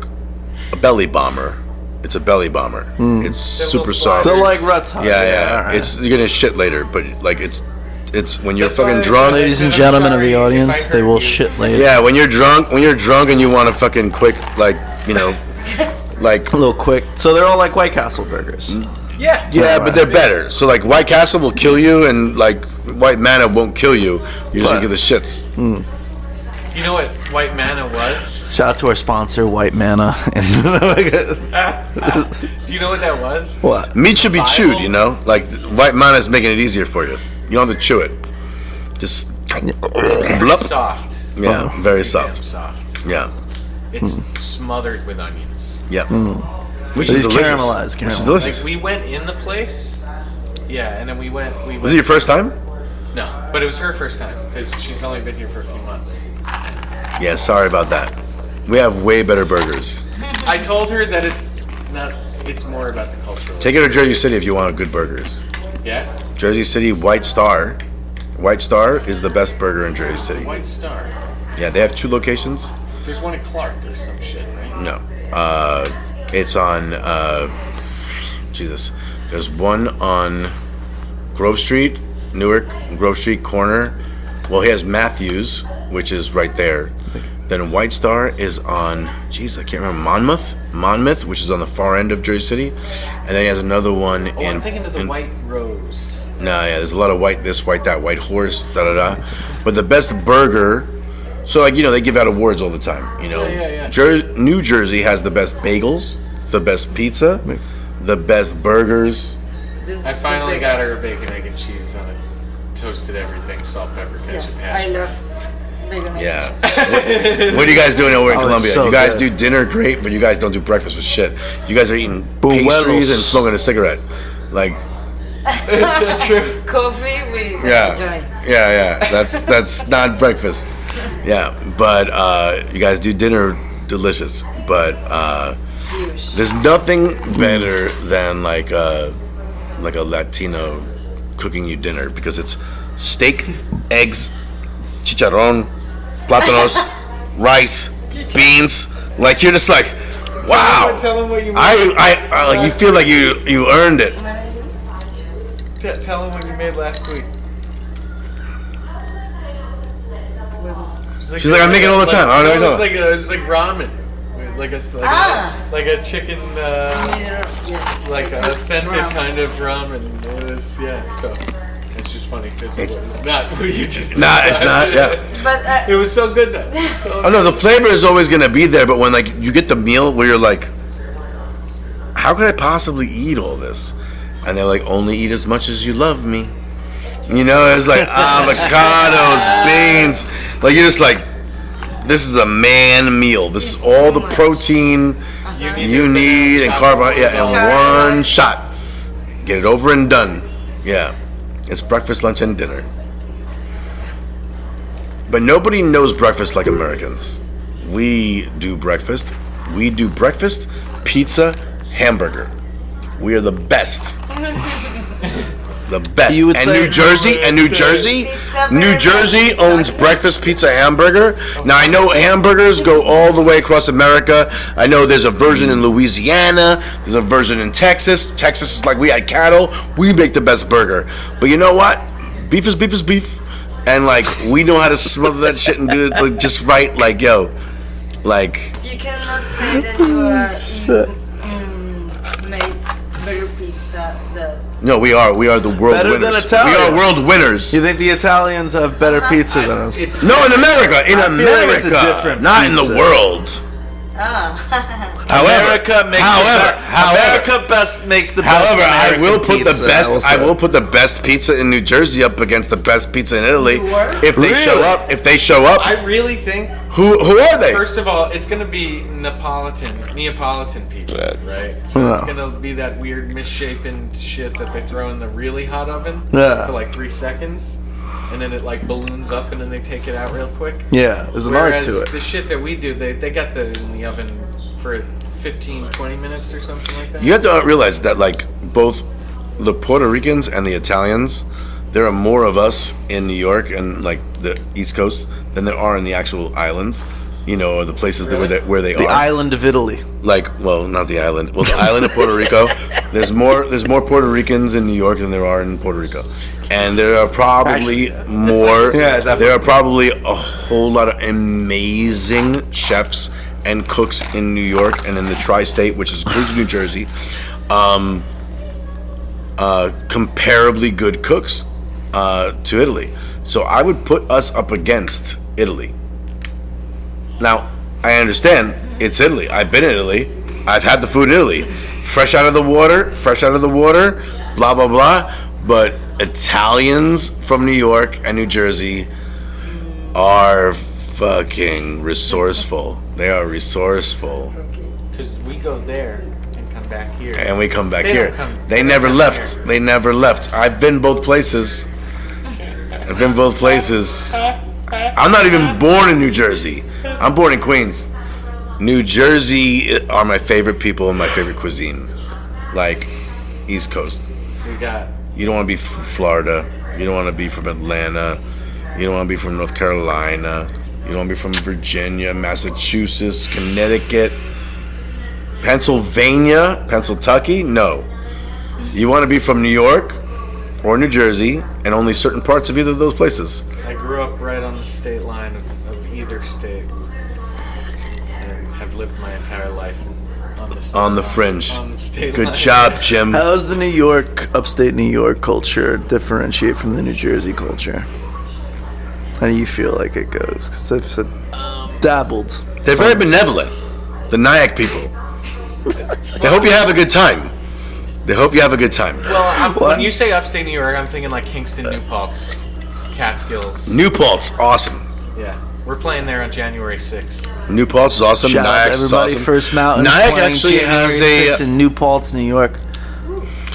a belly bomber. It's a belly bomber. It's super soft. So like Ruts Hut. Yeah. alright. It's you're gonna shit later, but like it's when you're That's why fucking I drunk. said- Ladies and I'm gentlemen of sorry the if I audience, they hurt will you. shit later. Yeah, when you're drunk and you want a fucking quick, like, you know, like. A little quick. So they're all like White Castle burgers. Yeah. Yeah, but they're better. So like White Castle will kill you, and like White Manna won't kill you. You just Right. get the shits. You know what White Manna was? Shout out to our sponsor, White Manna. Do you know what that was? What? Meat should be Bible? chewed, you know. Like White Manna is making it easier for you. You don't have to chew it. Just blup. Soft. Yeah, very Damn soft. soft. Yeah, It's smothered with onions. yeah. Which These is delicious. caramelized, Which is caramelized. delicious. Like we went in the place. Yeah, and then we went. Was it your first time? No, but it was her first time because she's only been here for a few months. Yeah, sorry about that. We have way better burgers. I told her that it's not. It's more about the cultural. Take her to Jersey City if you want good burgers. Yeah. Jersey City White Star. White Star is the best burger in Jersey City. White Star. Yeah, they have 2 locations. There's one in Clark or some shit, right? No. It's on, Jesus. There's one on Grove Street, Newark, Grove Street corner. Well, he has Matthews, which is right there. Then White Star is on, I can't remember, Monmouth, which is on the far end of Jersey City. And then he has another one Oh, in... I'm thinking of the White Rose. No, yeah, there's a lot of white this, white that, white horse, da-da-da. But the best burger... So, like, you know, they give out awards all the time, you know. Yeah. New Jersey has the best bagels, the best pizza, the best burgers. I finally got her a bacon, egg, and cheese on it. Toasted everything, salt, pepper, ketchup, hash I brown. love vegan. Yeah. What are you guys doing over in Oh, it's Colombia? so You guys good. do dinner great, but you guys don't do breakfast with shit. You guys are eating Buñuelos. pastries and smoking a cigarette. Like, It's so true. Coffee with yeah. joint. Yeah. That's not breakfast. Yeah, but you guys do dinner delicious. But Huge. there's nothing better than like a Latino cooking you dinner because it's steak, eggs, chicharrón, plátanos, rice, beans. Like you're just like, wow. Tell him what you made. I like you feel like you earned it. Tell him what you made last week. She's like, I make it all the time. I don't know what you're It was like ramen. Like a chicken, Yes. like an authentic Ramen. kind of ramen. It was, so it's just funny because it was not what you just Nah, it's not. Yeah. But It was so good though. So Oh no, the flavor is always gonna be there, but when like you get the meal where you're like, how could I possibly eat all this? And they're like, only eat as much as you love me. You know, it's like avocados, beans. Like you're just like, this is a man meal. This is all the protein you need and carbohydrate in one shot. Get it over and done. Yeah, it's breakfast, lunch, and dinner. But nobody knows breakfast like Americans. We do breakfast. We do breakfast, pizza, hamburger. We are the best. The best. You would and say- New Jersey, Pizza New burger. Jersey owns breakfast, pizza, hamburger. Now I know hamburgers go all the way across America. I know there's a version in Louisiana. There's a version in Texas. Texas is like we had cattle. We make the best burger. But you know what? Beef is beef is beef. And like we know how to smother that shit and do it like, just right. Like yo, like you cannot say that you made better pizza. no, we are the world Better than winners. Italian. We are world winners. You think the Italians have better pizza than us? it's No, in America, I feel like it's a different not in the pizza. world. America makes America best makes the best. However, I American will put pizza, the best. I say. will put the best pizza in New Jersey up against the best pizza in Italy You were? if they show Really? up. If they show up, I really think who are they? first of all, it's gonna be Neapolitan pizza, right? So it's Yeah. gonna be that weird misshapen shit that they throw in the really hot oven Yeah. for like 3 seconds, and then it like balloons up, and then they take it out real quick. Yeah, there's an art Whereas to it. the shit that we do, they got the in the oven for 15-20 minutes or something like that. You have to realize that like both the Puerto Ricans and the Italians, there are more of us in New York and like the East Coast than there are in the actual islands. you know, or the places that where they The are. island of Italy. Like, well, not the island. Well, the island of Puerto Rico. There's more Puerto Ricans in New York than there are in Puerto Rico, and there are probably more. Yeah, definitely. there are probably a whole lot of amazing chefs and cooks in New York and in the tri-state, which includes New Jersey. Comparably good cooks to Italy. So I would put us up against Italy. Now, I understand it's Italy. I've been in Italy. I've had the food in Italy. Fresh out of the water, blah, blah, blah. But Italians from New York and New Jersey are fucking resourceful. They are resourceful. Because we go there and come back here. And we come back They here. don't come- They they don't never come left. here. They never left. I've been both places. I'm not even born in New Jersey. I'm born in Queens. New Jersey are my favorite people and my favorite cuisine. Like, East Coast. We got You don't want to be from Florida. You don't want to be from Atlanta. You don't want to be from North Carolina. You don't want to be from Virginia, Massachusetts, Connecticut, Pennsylvania, Pennsylvania. No. You want to be from New York or New Jersey and only certain parts of either of those places. I grew up right on the state line of either state, and have lived my entire life on the state On the line- fringe. On the state Good line. job, Jim. How does the New York, upstate New York culture differentiate from the New Jersey culture? How do you feel like it goes? Because I've dabbled. They're very benevolent. The Nyack people. They hope you have a good time. They hope you have a good time. Well, when you say upstate New York, I'm thinking like Kingston, New Paltz, Catskills. New Paltz, awesome. Yeah, we're playing there on January 6th. New Paltz is awesome. Shout out to Nyack's is everybody. awesome. First Mountain. Nyack playing actually January has 6th a. in New Paltz, New York.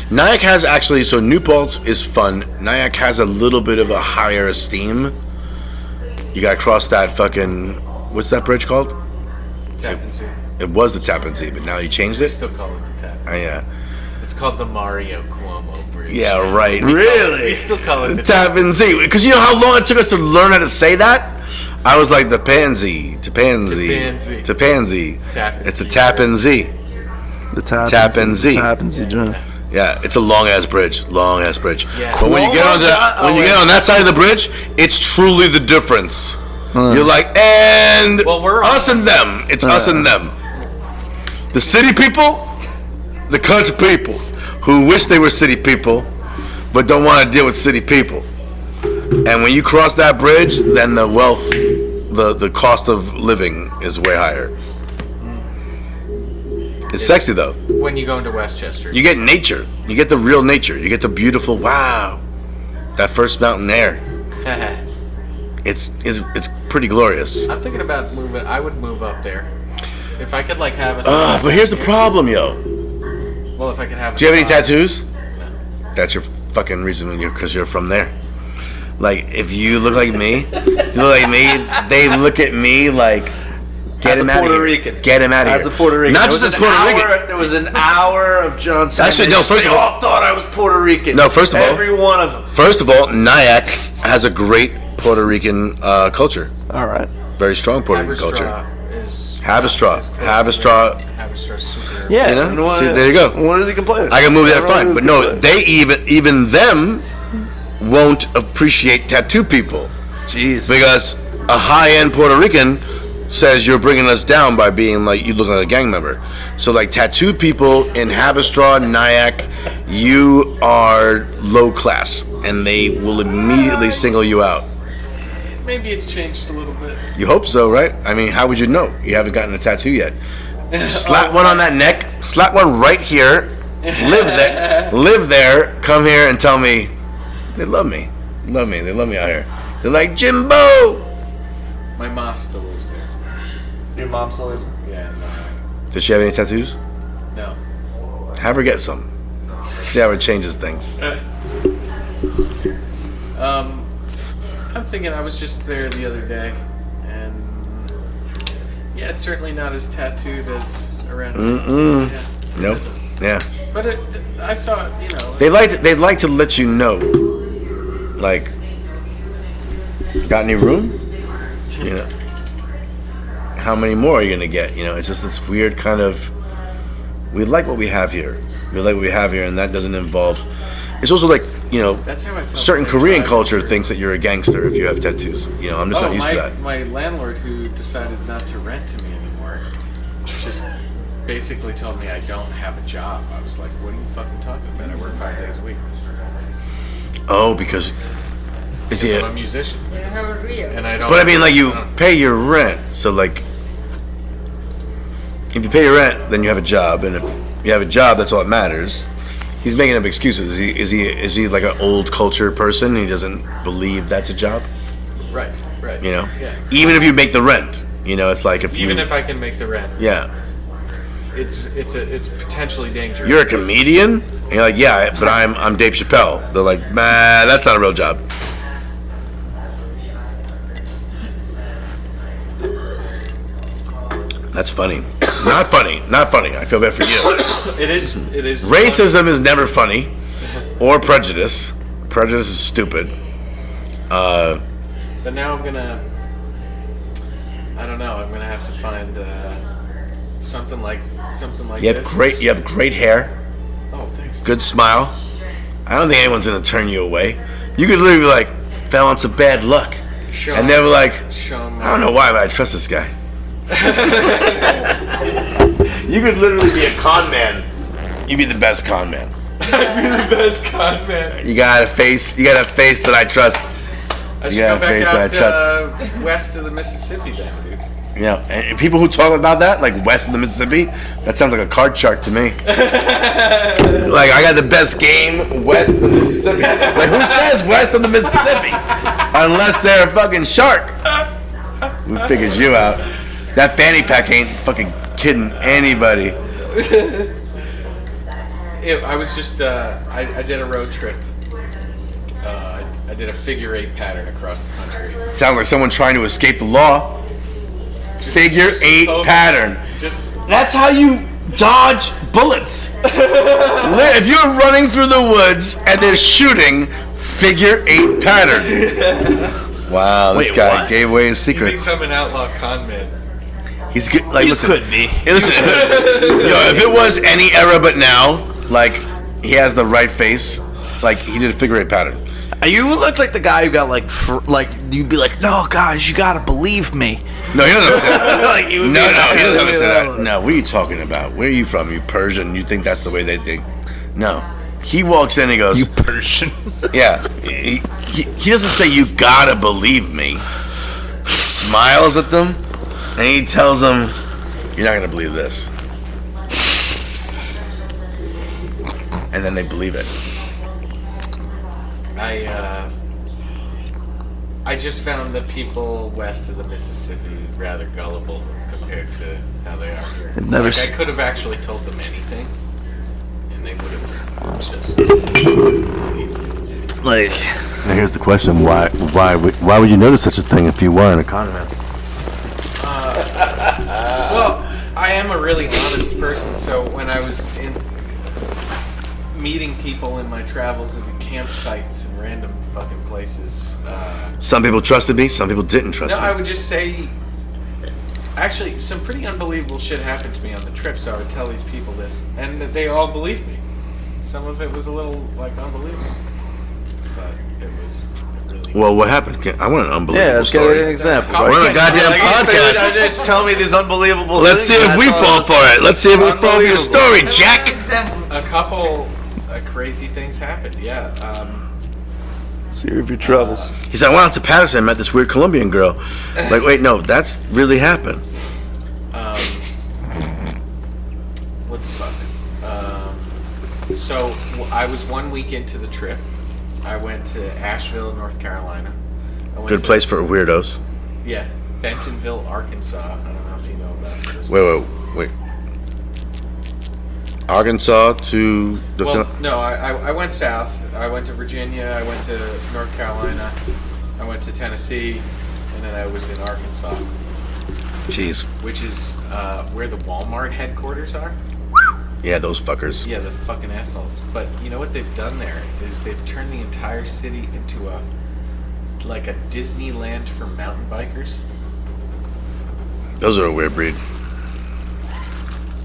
Nyack has actually, so New Paltz is fun. Nyack has a little bit of a higher esteem. You gotta cross that fucking, what's that bridge called? Tappan Zee. It was the Tappan Zee, but now you changed We it? still call it the Tap. Yeah. It's called the Mario Cuomo Bridge. Yeah, right. We still call it The the Tap. Tappan Zee. Because you know how long it took us to learn how to say that? I was like, the pansy, to pansy, Tapansy. to pansy. Tappan It's a Zee. Tappan Zee. The Tappan Zee. Tappan Zee joint. Yeah, it's a long ass bridge. Long ass bridge. Yeah. But when you get on Cool. you get on that side of the bridge, it's truly the difference. You're like, and Well, we're on- us and them. It's us and them. The city people, the country people, who wish they were city people, but don't want to deal with city people. And when you cross that bridge, then the wealth, the cost of living is way higher. It's sexy though. When you go into Westchester. You get nature. You get the real nature. You get the beautiful. Wow, that first mountain air. It's pretty glorious. I'm thinking about moving. I would move up there. If I could like have a. But here's the problem, yo. Well, if I could have. Do you have any tattoos? That's your fucking reason because you're from there. Like, if you look like me, they look at me like, get As a him out of Puerto here. Rican. Get him out of here. As a Puerto Rican. Not There just was as an Puerto Rican. hour- There was an hour of John Sanders. Actually, no, first of they all- all thought I was Puerto Rican. No, first of all- Every one of them. First of all, Nyack has a great Puerto Rican culture. All right. Very strong Puerto Rican culture. Haverstraw is. Have a straw. is close Have a to straw. Haverstraw's super. Yeah. You know? and what- See, there you go. What is he complaining? I can move there Everyone fine, is but no, complaining. they even them won't appreciate tattoo people Jeez. because a high-end Puerto Rican says you're bringing us down by being like you look like a gang member. So like tattooed people in Haverstraw, Nyack, you are low class, and they will immediately single you out. Maybe it's changed a little bit. You hope so, right? I mean, how would you know? You haven't gotten a tattoo yet. Slap one on that neck. Slap one right here. Live there. Come here and tell me they love me. Love me. They love me out here. They're like, Jimbo. My mom still lives there. Your mom still is. Yeah. Does she have any tattoos? No. Have her get some. See how it changes things. I'm thinking I was just there the other day, and yeah, it's certainly not as tattooed as around here. Yeah. Nope. Yeah. But I saw, They'd like to let you know. Like, got any room? You know. how many more are you gonna get? You know, it's just this weird kind of. We like what we have here. We like what we have here, and that doesn't involve. It's also like, you know, That's how I felt certain like Korean driving culture through. thinks that you're a gangster if you have tattoos. You know, I'm just not used to that. My landlord, who decided not to rent to me anymore, just basically told me I don't have a job. I was like, what are you fucking talking about? I work 5 days a week. Oh, because is he? I'm a musician, You don't have a real. and I don't. But I mean, like, you I don't- pay your rent, so like, if you pay your rent, then you have a job, and if you have a job, that's all that matters. He's making up excuses. Is he like an old culture person? And he doesn't believe that's a job. Right. You know, Yeah. even if you make the rent, you know, it's like if you. Even if I can make the rent, Yeah, it's potentially dangerous. you're a comedian, and you're like, yeah, but I'm Dave Chappelle. They're like, man, that's not a real job. That's funny. Not funny. Not funny. I feel bad for you. It is. Racism is never funny, or prejudice. Prejudice is stupid. But now I'm gonna. I don't know. I'm gonna have to find something like You have this. You have great hair, Oh, thanks. good smile. I don't think anyone's gonna turn you away. You could literally be like, fell on some bad luck, Show and they were like, show 'em I don't know why, but I trust this guy. You could literally be a con man. You'd be the best con man. the best con man. You got a face. You got a face that I trust. I should Yeah, go back face out that west of the Mississippi then, dude. You know, and people who talk about that, like west of the Mississippi, that sounds like a card shark to me. Like, I got the best game west of the Mississippi. Like, who says west of the Mississippi? Unless they're a fucking shark. Who figures you out? That fanny pack ain't fucking kidding anybody. I was just, I did a road trip. I did a figure 8 pattern across the country. Sounds like someone trying to escape the law. Figure Just 8 over- pattern. Just That's how you dodge bullets. If you're running through the woods and they're shooting, figure 8 pattern. Wow, this Wait, guy what? gave away his you secrets. become an outlaw con man. He's good. Like, You listen, could be. Hey, listen, if it was any era but now, like, he has the right face. Like, he did a figure 8 pattern. You look like the guy who got like you'd be like, no, guys, you gotta believe me. No, he doesn't understand that. Like, he would No, be he doesn't like, understand that. No, what are you talking about? Where are you from? You Persian? You think that's the way they think? No. He walks in and he goes, You Persian. yeah. He doesn't say, you gotta believe me. He smiles at them and he tells them, you're not gonna believe this. And then they believe it. I just found the people west of the Mississippi rather gullible compared to how they are here. I've never Like, s- I could have actually told them anything, and they would have just. Like, Now here's the question: why would you notice such a thing if you weren't a con man? Well, I am a really honest person, so when I was meeting people in my travels at the campsites and random fucking places, Some people trusted me, some people didn't trust no, me. I would just say. Actually, some pretty unbelievable shit happened to me on the trip, so I would tell these people this, and they all believed me. Some of it was a little like unbelievable, but it was really. Well, what happened? I want an unbelievable yeah, let's get story. an example. We're on a goddamn podcast. Just tell me these unbelievable Let's see things, if and we that's all fall I'll for it. Let's see if we fall for your story, Another Jack. example. A couple crazy things happened. Yeah. Let's hear of your troubles. He said, I went out to Patterson and met this weird Colombian girl. Like, wait, no, that's really happened. What the fuck? So I was 1 week into the trip. I went to Asheville, North Carolina. I went Good to- place for weirdos. Yeah, Bentonville, Arkansas. I don't know if you know about this. Wait. Arkansas to... Well, no, I went south. I went to Virginia. I went to North Carolina. I went to Tennessee, and then I was in Arkansas, Jeez. which is where the Walmart headquarters are. Yeah, those fuckers. Yeah, the fucking assholes. But you know what they've done there is they've turned the entire city into a Disneyland for mountain bikers. Those are a weird breed.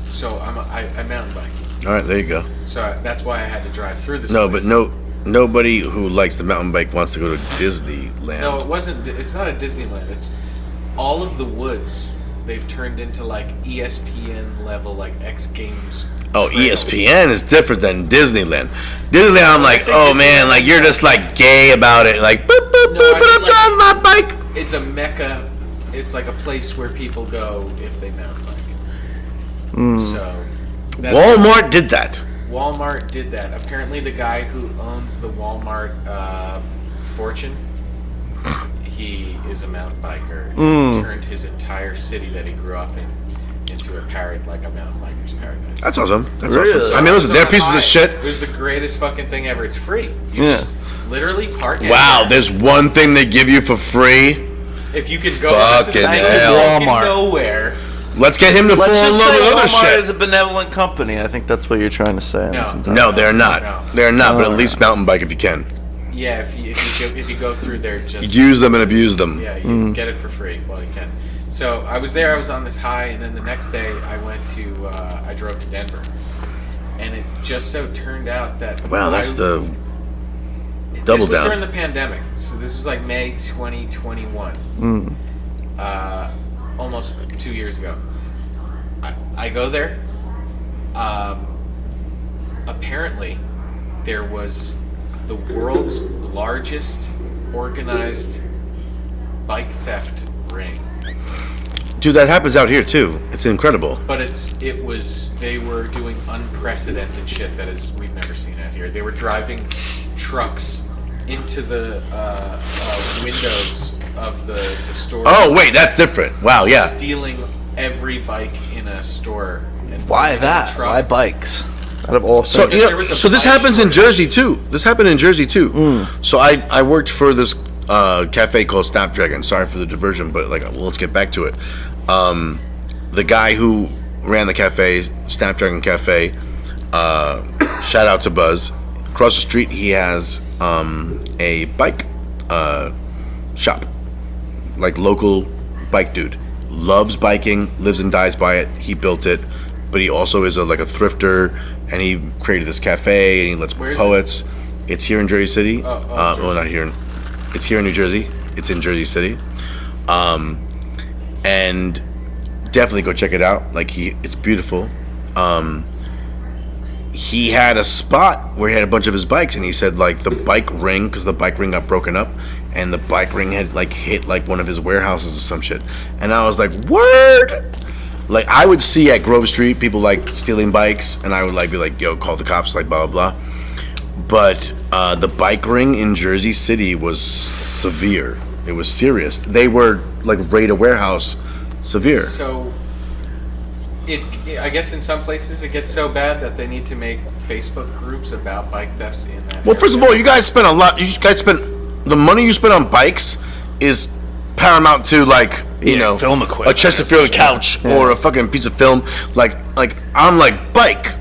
So I mountain bike. All right, there you go. So that's why I had to drive through this. No, place. but nobody who likes the mountain bike wants to go to Disneyland. No, it wasn't. It's not a Disneyland. It's all of the woods. They've turned into like ESPN level, like X Games. Oh, trails. ESPN is different than Disneyland. Disneyland, I'm like, say oh man, Disneyland, like you're just like gay about it, like boop boop No, boop, I but I'm mean, driving my bike. It's a mecca. It's like a place where people go if they mountain bike. So that's Walmart did that. Walmart did that. Apparently, the guy who owns the Walmart fortune, he is a mountain biker. He turned his entire city that he grew up in into a mountain biker's paradise. That's awesome. That's Really? awesome. I mean, listen, So they're on pieces high, of shit. It was the greatest fucking thing ever. It's free. You Yeah. just literally park it. Wow, there's one thing they give you for free. If you could go Fucking to the hell. Walmart. nowhere. Let's get him to fall Let's in just love say with other Walmart shit. is a benevolent company. I think that's what you're trying to say. No. No, they're not. No. They're not. But at Alright. least mountain bike if you can. Yeah, if you go through there, just Use them and abuse them. yeah, you get it for free while you can. So I was there. I was on this high, and then the next day I drove to Denver, and it just so turned out that Wow, that's the this double was down. during the pandemic. So this was like May 2021. Almost 2 years ago. I go there. Apparently, there was the world's largest organized bike theft ring. Dude, that happens out here too. It's incredible. But they were doing unprecedented shit that we've never seen out here. They were driving trucks into the windows of the stores. Oh wait, that's different. Wow, yeah. Stealing every bike in a store. And Why putting it in a that? truck. Why bikes? Out of all So things. you there know, was a so this bike happens in shortage. Jersey too. This happened in Jersey too. So I worked for this cafe called Snapdragon. Sorry for the diversion, but like, well, let's get back to it. The guy who ran the cafe, Snapdragon Cafe, shout out to Buzz. Across the street, he has a bike shop, like local bike dude. Loves biking, lives and dies by it. He built it, but he also is like a thrifter, and he created this cafe, and he lets Where is poets. It's here in Jersey City. Jersey. Well, not here. It's here in New Jersey. It's in Jersey City, and definitely go check it out. Like it's beautiful. He had a spot where he had a bunch of his bikes, and he said like the bike ring, because the bike ring got broken up, and the bike ring had like hit like one of his warehouses or some shit. And I was like, word. Like I would see at Grove Street people like stealing bikes, and I would like be like, yo, call the cops, like blah blah blah. But the bike ring in Jersey City was severe. It was serious. They were like raid a warehouse, severe. So, I guess in some places it gets so bad that they need to make Facebook groups about bike thefts in that. Well, first of area. all, you guys spend a lot. You guys spend the money you spend on bikes is paramount to like you know film equipment. a Chesterfield couch or a fucking piece of film. Like I'm like bike.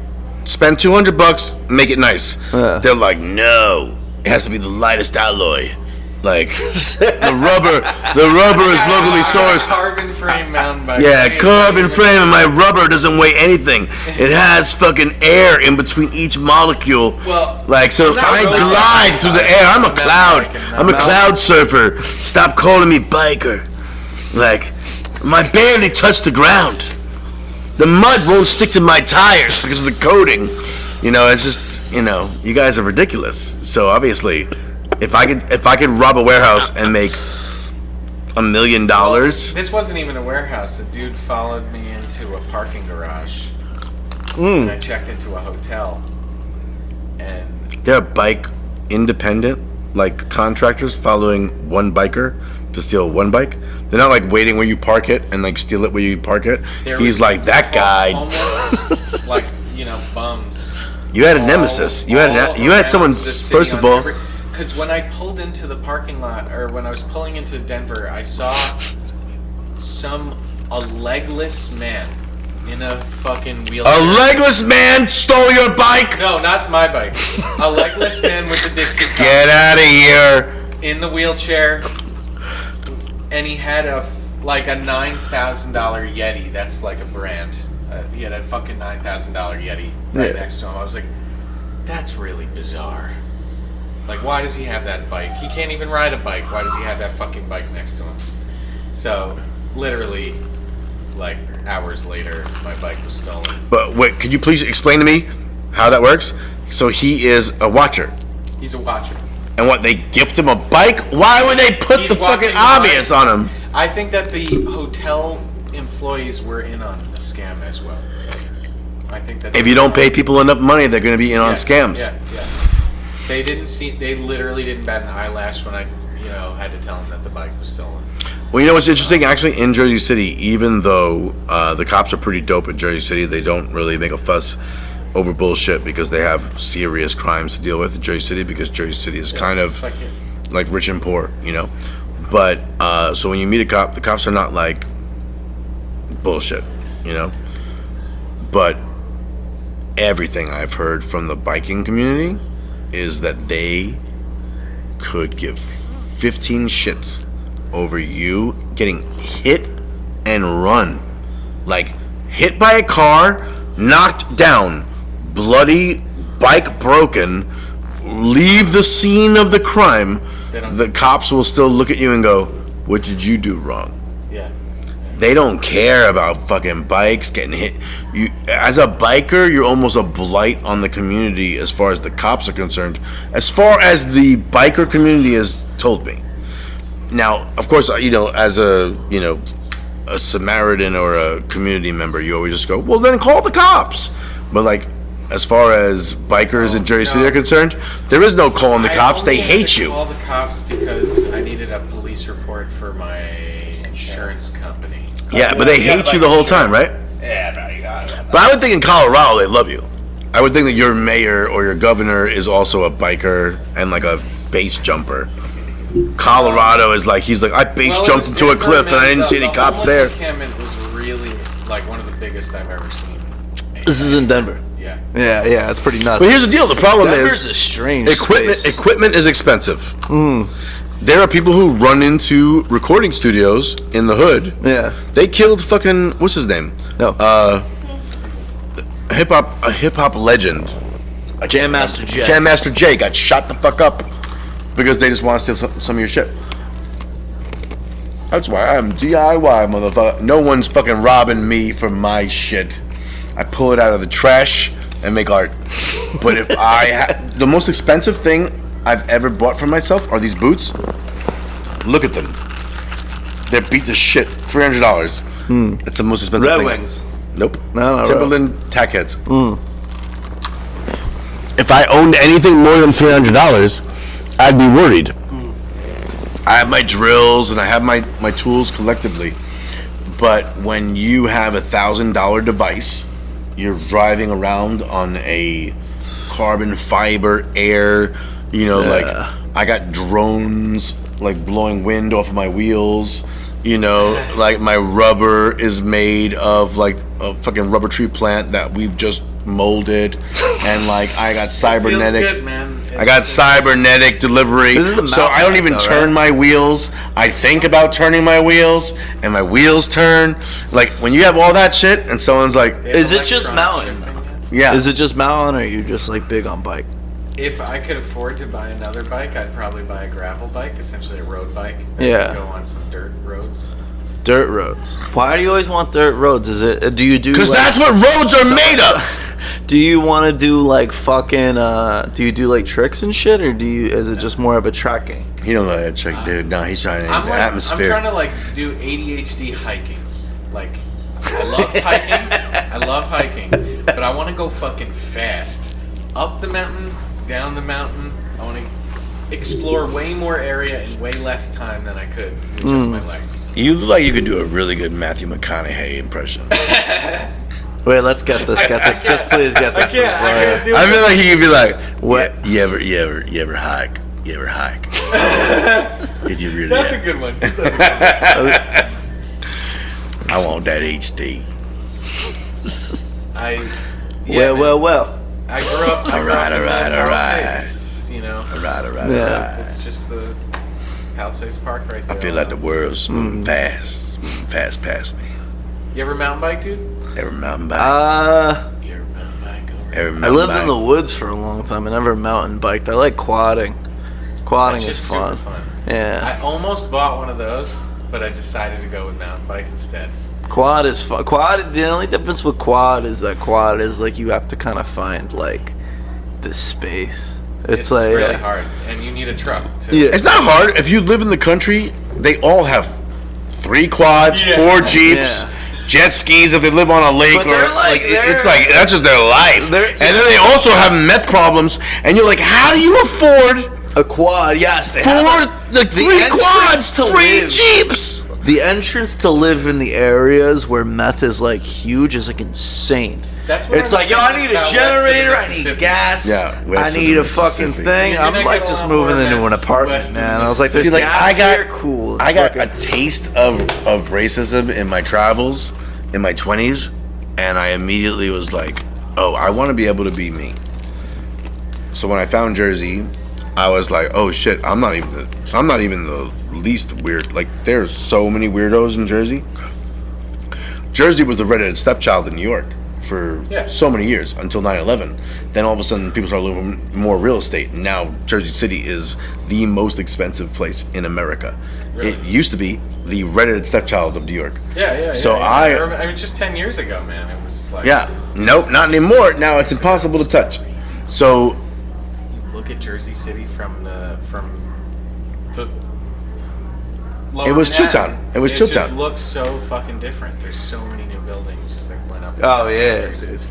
Spend $200, make it nice. Yeah. They're like, no, it has to be the lightest alloy. Like the rubber is locally sourced. Carbon frame mountain bike. Yeah, carbon frame, and my rubber doesn't weigh anything. It has fucking air in between each molecule. Well, like so, I'm not I really glide biking. through the air. I'm a I'm not cloud. biking, I'm a cloud surfer. Stop calling me biker. Like, my barely touched the ground. The mud won't stick to my tires because of the coating. You know, it's just, you know, you guys are ridiculous. So obviously, if I could rob a warehouse and make $1 million. This wasn't even a warehouse. A dude followed me into a parking garage. And I checked into a hotel. And They're bike independent, like contractors following one biker to steal one bike. They're not like waiting where you park it and like steal it where you park it. there He's was like that guy. homeless, like, bums. You had a nemesis. You had someone. First of all, because when I pulled into the parking lot, or when I was pulling into Denver, I saw a legless man in a fucking wheelchair. a legless man stole your bike. No, not my bike. A legless man with the Dixie cup Get out of here. in the wheelchair, and he had like a $9,000 Yeti. That's like a brand. He had a fucking $9,000 Yeti right next to him. I was like, that's really bizarre. Like, why does he have that bike? He can't even ride a bike. Why does he have that fucking bike next to him? So, literally, like, hours later, my bike was stolen. But wait, could you please explain to me how that works? So he is a watcher. He's a watcher. And what, they gift him a bike? Why would they put He's the fucking watching obvious mine. on him? I think that the hotel employees were in on the scam as well. I think that If you don't pay people enough money, they're going to be in on scams. Yeah. They literally didn't bat an eyelash when I, had to tell them that the bike was stolen. Well, you know what's interesting? Actually, in Jersey City, even though the cops are pretty dope in Jersey City, they don't really make a fuss over bullshit because they have serious crimes to deal with in Jersey City because Jersey City is kind of like rich and poor, But, so when you meet a cop, the cops are not like bullshit, But everything I've heard from the biking community is that they could give 15 shits over you getting hit and run. Like, hit by a car, knocked down, bloody, bike broken, leave the scene of the crime, the cops will still look at you and go, what did you do wrong? Yeah. They don't care about fucking bikes getting hit. You, as a biker, you're almost a blight on the community as far as the cops are concerned. As far as the biker community has told me. Now, of course, as a Samaritan or a community member, you always just go, well, then call the cops. But like, as far as bikers in Jersey City are concerned, there is no calling the cops. They hate you. I call the cops because I needed a police report for my insurance company. Yeah, but they hate you the whole time, right? Yeah, bro, you got it. But I would think in Colorado they love you. I would think that your mayor or your governor is also a biker and like a base jumper. Colorado is like, he's like, I base jumped into a cliff and I didn't see any cops there. The encampment was really like one of the biggest I've ever seen. This is in Denver. Yeah. Yeah, it's pretty nuts. But here's the deal. The problem Denver's is a strange equipment. space. Equipment is expensive. There are people who run into recording studios in the hood. Yeah. They killed fucking what's his name? No. A hip hop legend. Jam Master Jay. Jam Master Jay got shot the fuck up because they just want to steal some of your shit. That's why I'm DIY, motherfucker. No one's fucking robbing me for my shit. I pull it out of the trash and make art. But if the most expensive thing I've ever bought for myself are these boots. Look at them. They're beat to shit. $300. It's the most expensive Red thing. Wings. Nope. No, Timberland tack heads. If I owned anything more than $300, I'd be worried. I have my drills and I have my tools collectively. But when you have $1,000 device, you're driving around on a carbon fiber air, like I got drones like blowing wind off of my wheels, like my rubber is made of like a fucking rubber tree plant that we've just molded, and like I got cybernetic. Feels good, man. I got cybernetic delivery, This is the so I don't mountain even bike, though, turn right? my wheels. I think about turning my wheels, and my wheels turn. Like when you have all that shit, and someone's like, Is it just mountain? "Yeah, Is it just mountain, or are you just like big on bike? If I could afford to buy another bike, I'd probably buy a gravel bike, essentially a road bike. Yeah. Go on some dirt roads. Dirt roads. Why do you always want dirt roads? Is it? Do you do? because like, that's what roads are made of." Do you want to do like fucking? Do you do like tricks and shit, or is it just more of a tracking? He don't know that trick, dude. No, he's trying to I'm the atmosphere. trying to do ADHD hiking. Like, I love hiking, but I want to go fucking fast. Up the mountain, down the mountain. I want to explore way more area in way less time than I could with just my legs. You look like you could do a really good Matthew McConaughey impression. Wait, let's get this. Just please get this. I can't do I it. feel like he could be like, What? You ever hike? You ever hike? If you really, That's a good one. That's a good one. I want that HD. Well. I grew up. All right. Palisades, All right. Yeah. It's just the Palisades Park right there. I feel like the world's moving fast. walking fast past me. You ever mountain bike, dude? Ever mountain bike? You ever mountain bike over? Ever I mountain lived bike? in the woods for a long time. I never mountain biked. I like quadding. Quadding That is shit's fun. super fun. Yeah. I almost bought one of those, but I decided to go with mountain bike instead. Quad is fun. Quad. The only difference with quad is that quad is like you have to kind of find like the space. It's like really hard, and you need a truck too. Yeah. It's not hard. If you live in the country, they all have 3 quads, Yeah. 4 jeeps, jet skis if they live on a lake, But or they're like- it's like that's just their life. They're- And then they also have meth problems, and you're like, how do you afford a quad. Yes, they 4 have like the 3 entrance quads, to 3 live. jeeps? the entrance to live in the areas where meth is like huge is like insane. That's what It's I'm like, yo, I saying need a about west of the generator, I need Mississippi. gas, Yeah, I west of need the a fucking Mississippi. thing. You're I'm gonna like get a just lot moving more into than an apartment, west of the man. I was like, there's See, like, gas I got- here, cool. I It's got fucking- a taste of racism in my travels in my 20s, and I immediately was like, oh, I want to be able to be me. So when I found Jersey, I was like, oh shit, I'm not even the least weird. Like, there's so many weirdos in Jersey. Jersey was the redheaded stepchild in New York for so many years until 9/11. Then all of a sudden people started looking for more real estate. And now Jersey City is the most expensive place in America. Really? It used to be the redheaded stepchild of New York. Yeah. So I mean, just 10 years ago, man, it was like. Yeah. Nope, not anymore. Now it's impossible to touch. So Look at Jersey City from the Lower It was Manhattan. Chilltown. It was It just Chilltown. looks so fucking different. There's so many new buildings that went up. in Oh West yeah, Jersey.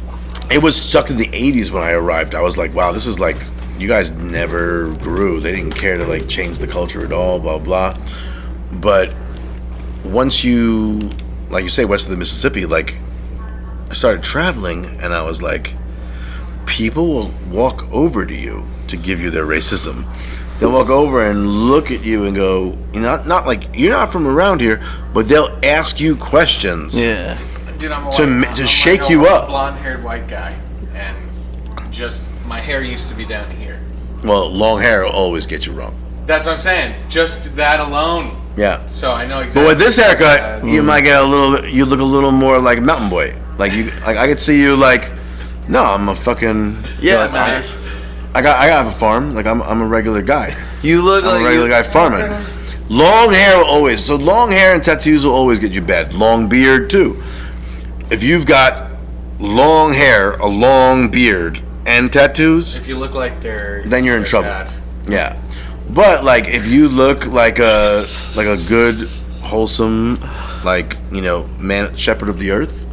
it was stuck in the 80s when I arrived. I was like, wow, this is like, you guys never grew. They didn't care to like change the culture at all, blah, blah. But once you, like you say, west of the Mississippi, like, I started traveling and I was like, people will walk over to you to give you their racism. They'll walk over and look at you and go, not like, you're not from around here, but they'll ask you questions. yeah. Dude, I'm a To white, ma- to I'm shake like a you up. blonde-haired white guy, and just my hair used to be down here. Well, long hair will always get you wrong. That's what I'm saying. Just that alone. Yeah. So I know But exactly. with this haircut, you might get you look a little more like a mountain boy. Like I could see you like, no, I'm a fucking Yeah, like, man. I have a farm. Like I'm a regular guy. You look I'm like a regular guy farming. Long hair will always. So long hair and tattoos will always get you bad. Long beard too. If you've got long hair, a long beard, and tattoos, If you look like then you're in they're trouble. bad. Yeah. But like if you look like a good, wholesome, like, man, shepherd of the earth,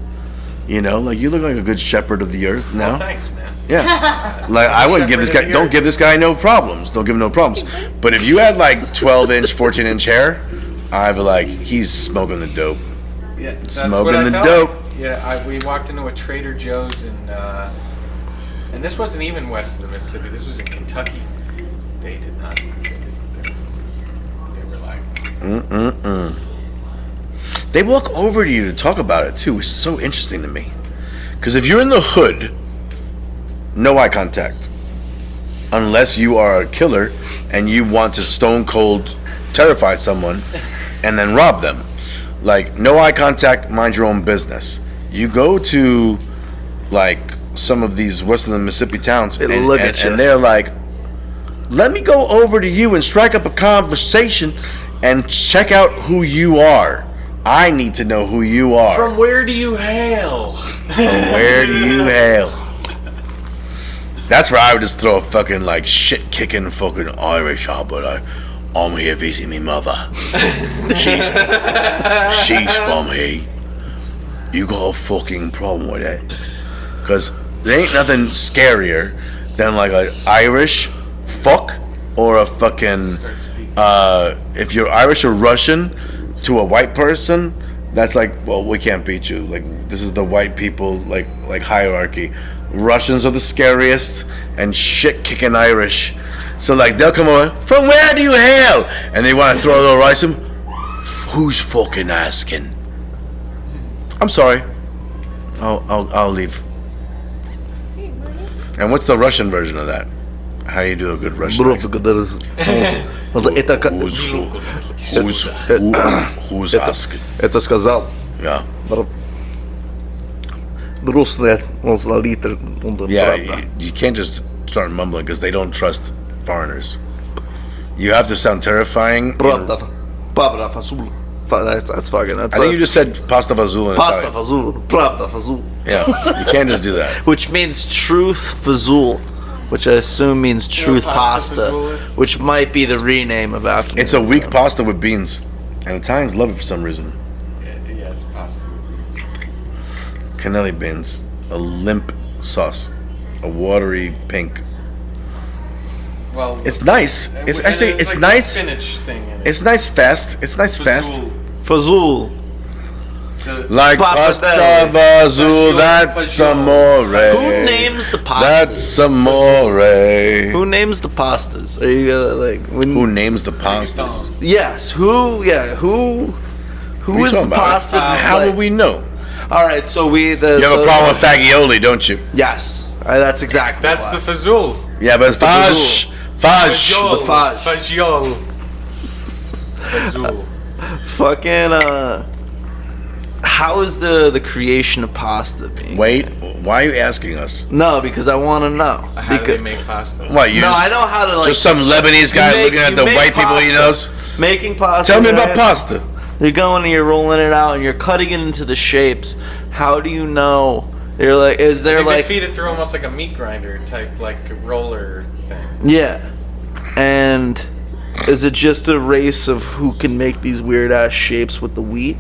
like you look like a good shepherd of the earth now. Well, thanks, man. Yeah. Like I wouldn't give this guy. Shepherd of the Don't earth. give this guy no problems. Don't give him no problems. But if you had like 12-inch, 14-inch hair, I'd be like, he's smoking the dope. Yeah, that's Smoking what I the felt dope. like. Yeah, we walked into a Trader Joe's and this wasn't even west of the Mississippi. This was in Kentucky. They did not. They were like, They walk over to you to talk about it too, which is so interesting to me. Because if you're in the hood, no eye contact, unless you are a killer and you want to stone cold terrify someone and then rob them. Like, no eye contact, mind your own business. You go to like some of these west of the Mississippi towns They look at you. and they're like, let me go over to you and strike up a conversation and check out who you are. I need to know who you are. from where do you hail? Where do you hail? That's where I would just throw a fucking like shit kicking fucking Irish out, but I'm here visiting me mother. she's from here. You got a fucking problem with that? Cause there ain't nothing scarier than like an Irish fuck or a fucking Start speaking. if you're Irish or Russian to a white person, that's like, well, we can't beat you. Like, this is the white people like hierarchy. Russians are the scariest and shit kicking Irish. So like they'll come over, from where do you hail? And they want to throw a little rice in. Who's fucking asking? I'm sorry. I'll leave. And what's the Russian version of that? How do you do a good Russian accent? Who's asking? Это сказал. Yeah. Взрослые литр. Yeah, you can't just start mumbling because they don't trust foreigners. You have to sound terrifying. Правда. Правда фазул. That's fucking. I think you just said pasta fazul in Pasta Italian. fazul. Pravda fazul. Yeah, you can't just do that. Which means truth fazul. Which I assume means truth pasta pasta. fazool is? Which might be the rename of after. It's a weak pasta with beans, and Italians love it for some reason. Yeah, it's pasta with beans. Cannelli beans, a limp sauce, a watery pink. Well, It's nice. It's and actually there's it's like the nice. spinach thing in it. It's nice fast. It's nice fast. Fazool. Fazul. Like pasta vazul, that's amore. Who names the pastas? That's amore. Who names the pastas? Are you like when? Who names the pastas? Yes. Who? Yeah. Who? Who What are you is the talking about? pasta? How like- would we know? All right. So we. You have a problem with fagioli, don't you? Yes. That's exactly. That's why. the fazool. Yeah, but it's faj. Faj. Fagiol. faj. Fagiol. Fazool. Fucking. How is the creation of pasta being? Wait, why are you asking us? No, because I want to know. How do Because- they make pasta? What, you No, just, I know how to like. just some Lebanese guy you looking at you the make white people he pasta. knows? Making pasta. Tell me about right? pasta. You're going and you're rolling it out and you're cutting it into the shapes. How do you know? You're like, is there They like, feed it through almost like a meat grinder type, like roller thing. yeah, and is it just a race of who can make these weird ass shapes with the wheat?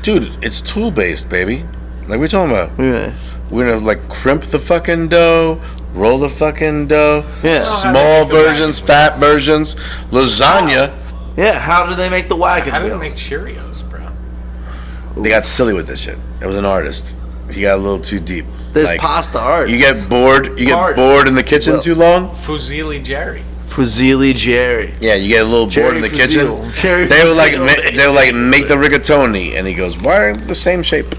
Dude, it's tool based, baby. Like we're talking about. Yeah, We're gonna like crimp the fucking dough, roll the fucking dough. Yeah. Small How do they make the versions, wagon fat wheels? versions, lasagna. yeah. How do they make the wagon How do they wheels? make Cheerios, bro? They got silly with this shit. It was an artist. He got a little too deep. There's Like, pasta art. You get bored. You get Artists. bored in the kitchen Well- too long. Fusilli Jerry. Fusilli Jerry. Yeah, you get a little bored Jerry in the Fusil. kitchen. Jerry They would like Fusil. they would like make the rigatoni, and he goes, "Why are the same shape?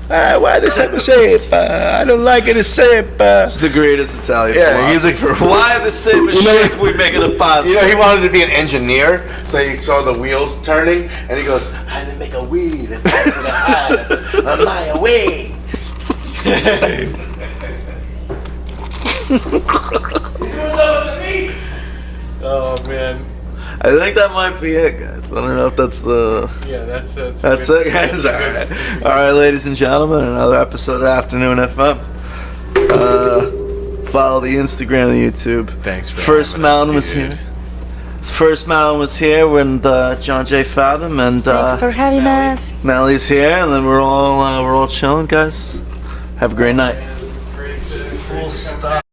Why the same shape? I don't like it the shape." It's the greatest Italian. Yeah, he's like, philosopher. Why the same You know- shape we make it a pasta? You know, he wanted to be an engineer, so he saw the wheels turning, and he goes, "I had to make a wheel if I could have a mile away." Oh man. I think that might be it, guys. I don't know if that's the. Yeah, that's That's good. it, guys. That's All good. right. All right, ladies and gentlemen, another episode of Afternoon FM. Follow the Instagram and the YouTube. Thanks for First having us, Mountain was dude. here. First Mountain was here when John J. Fathom and Thanks for having us. Melly's here, and then we're all chilling, guys. Have a great night. It's great to- Cool stuff.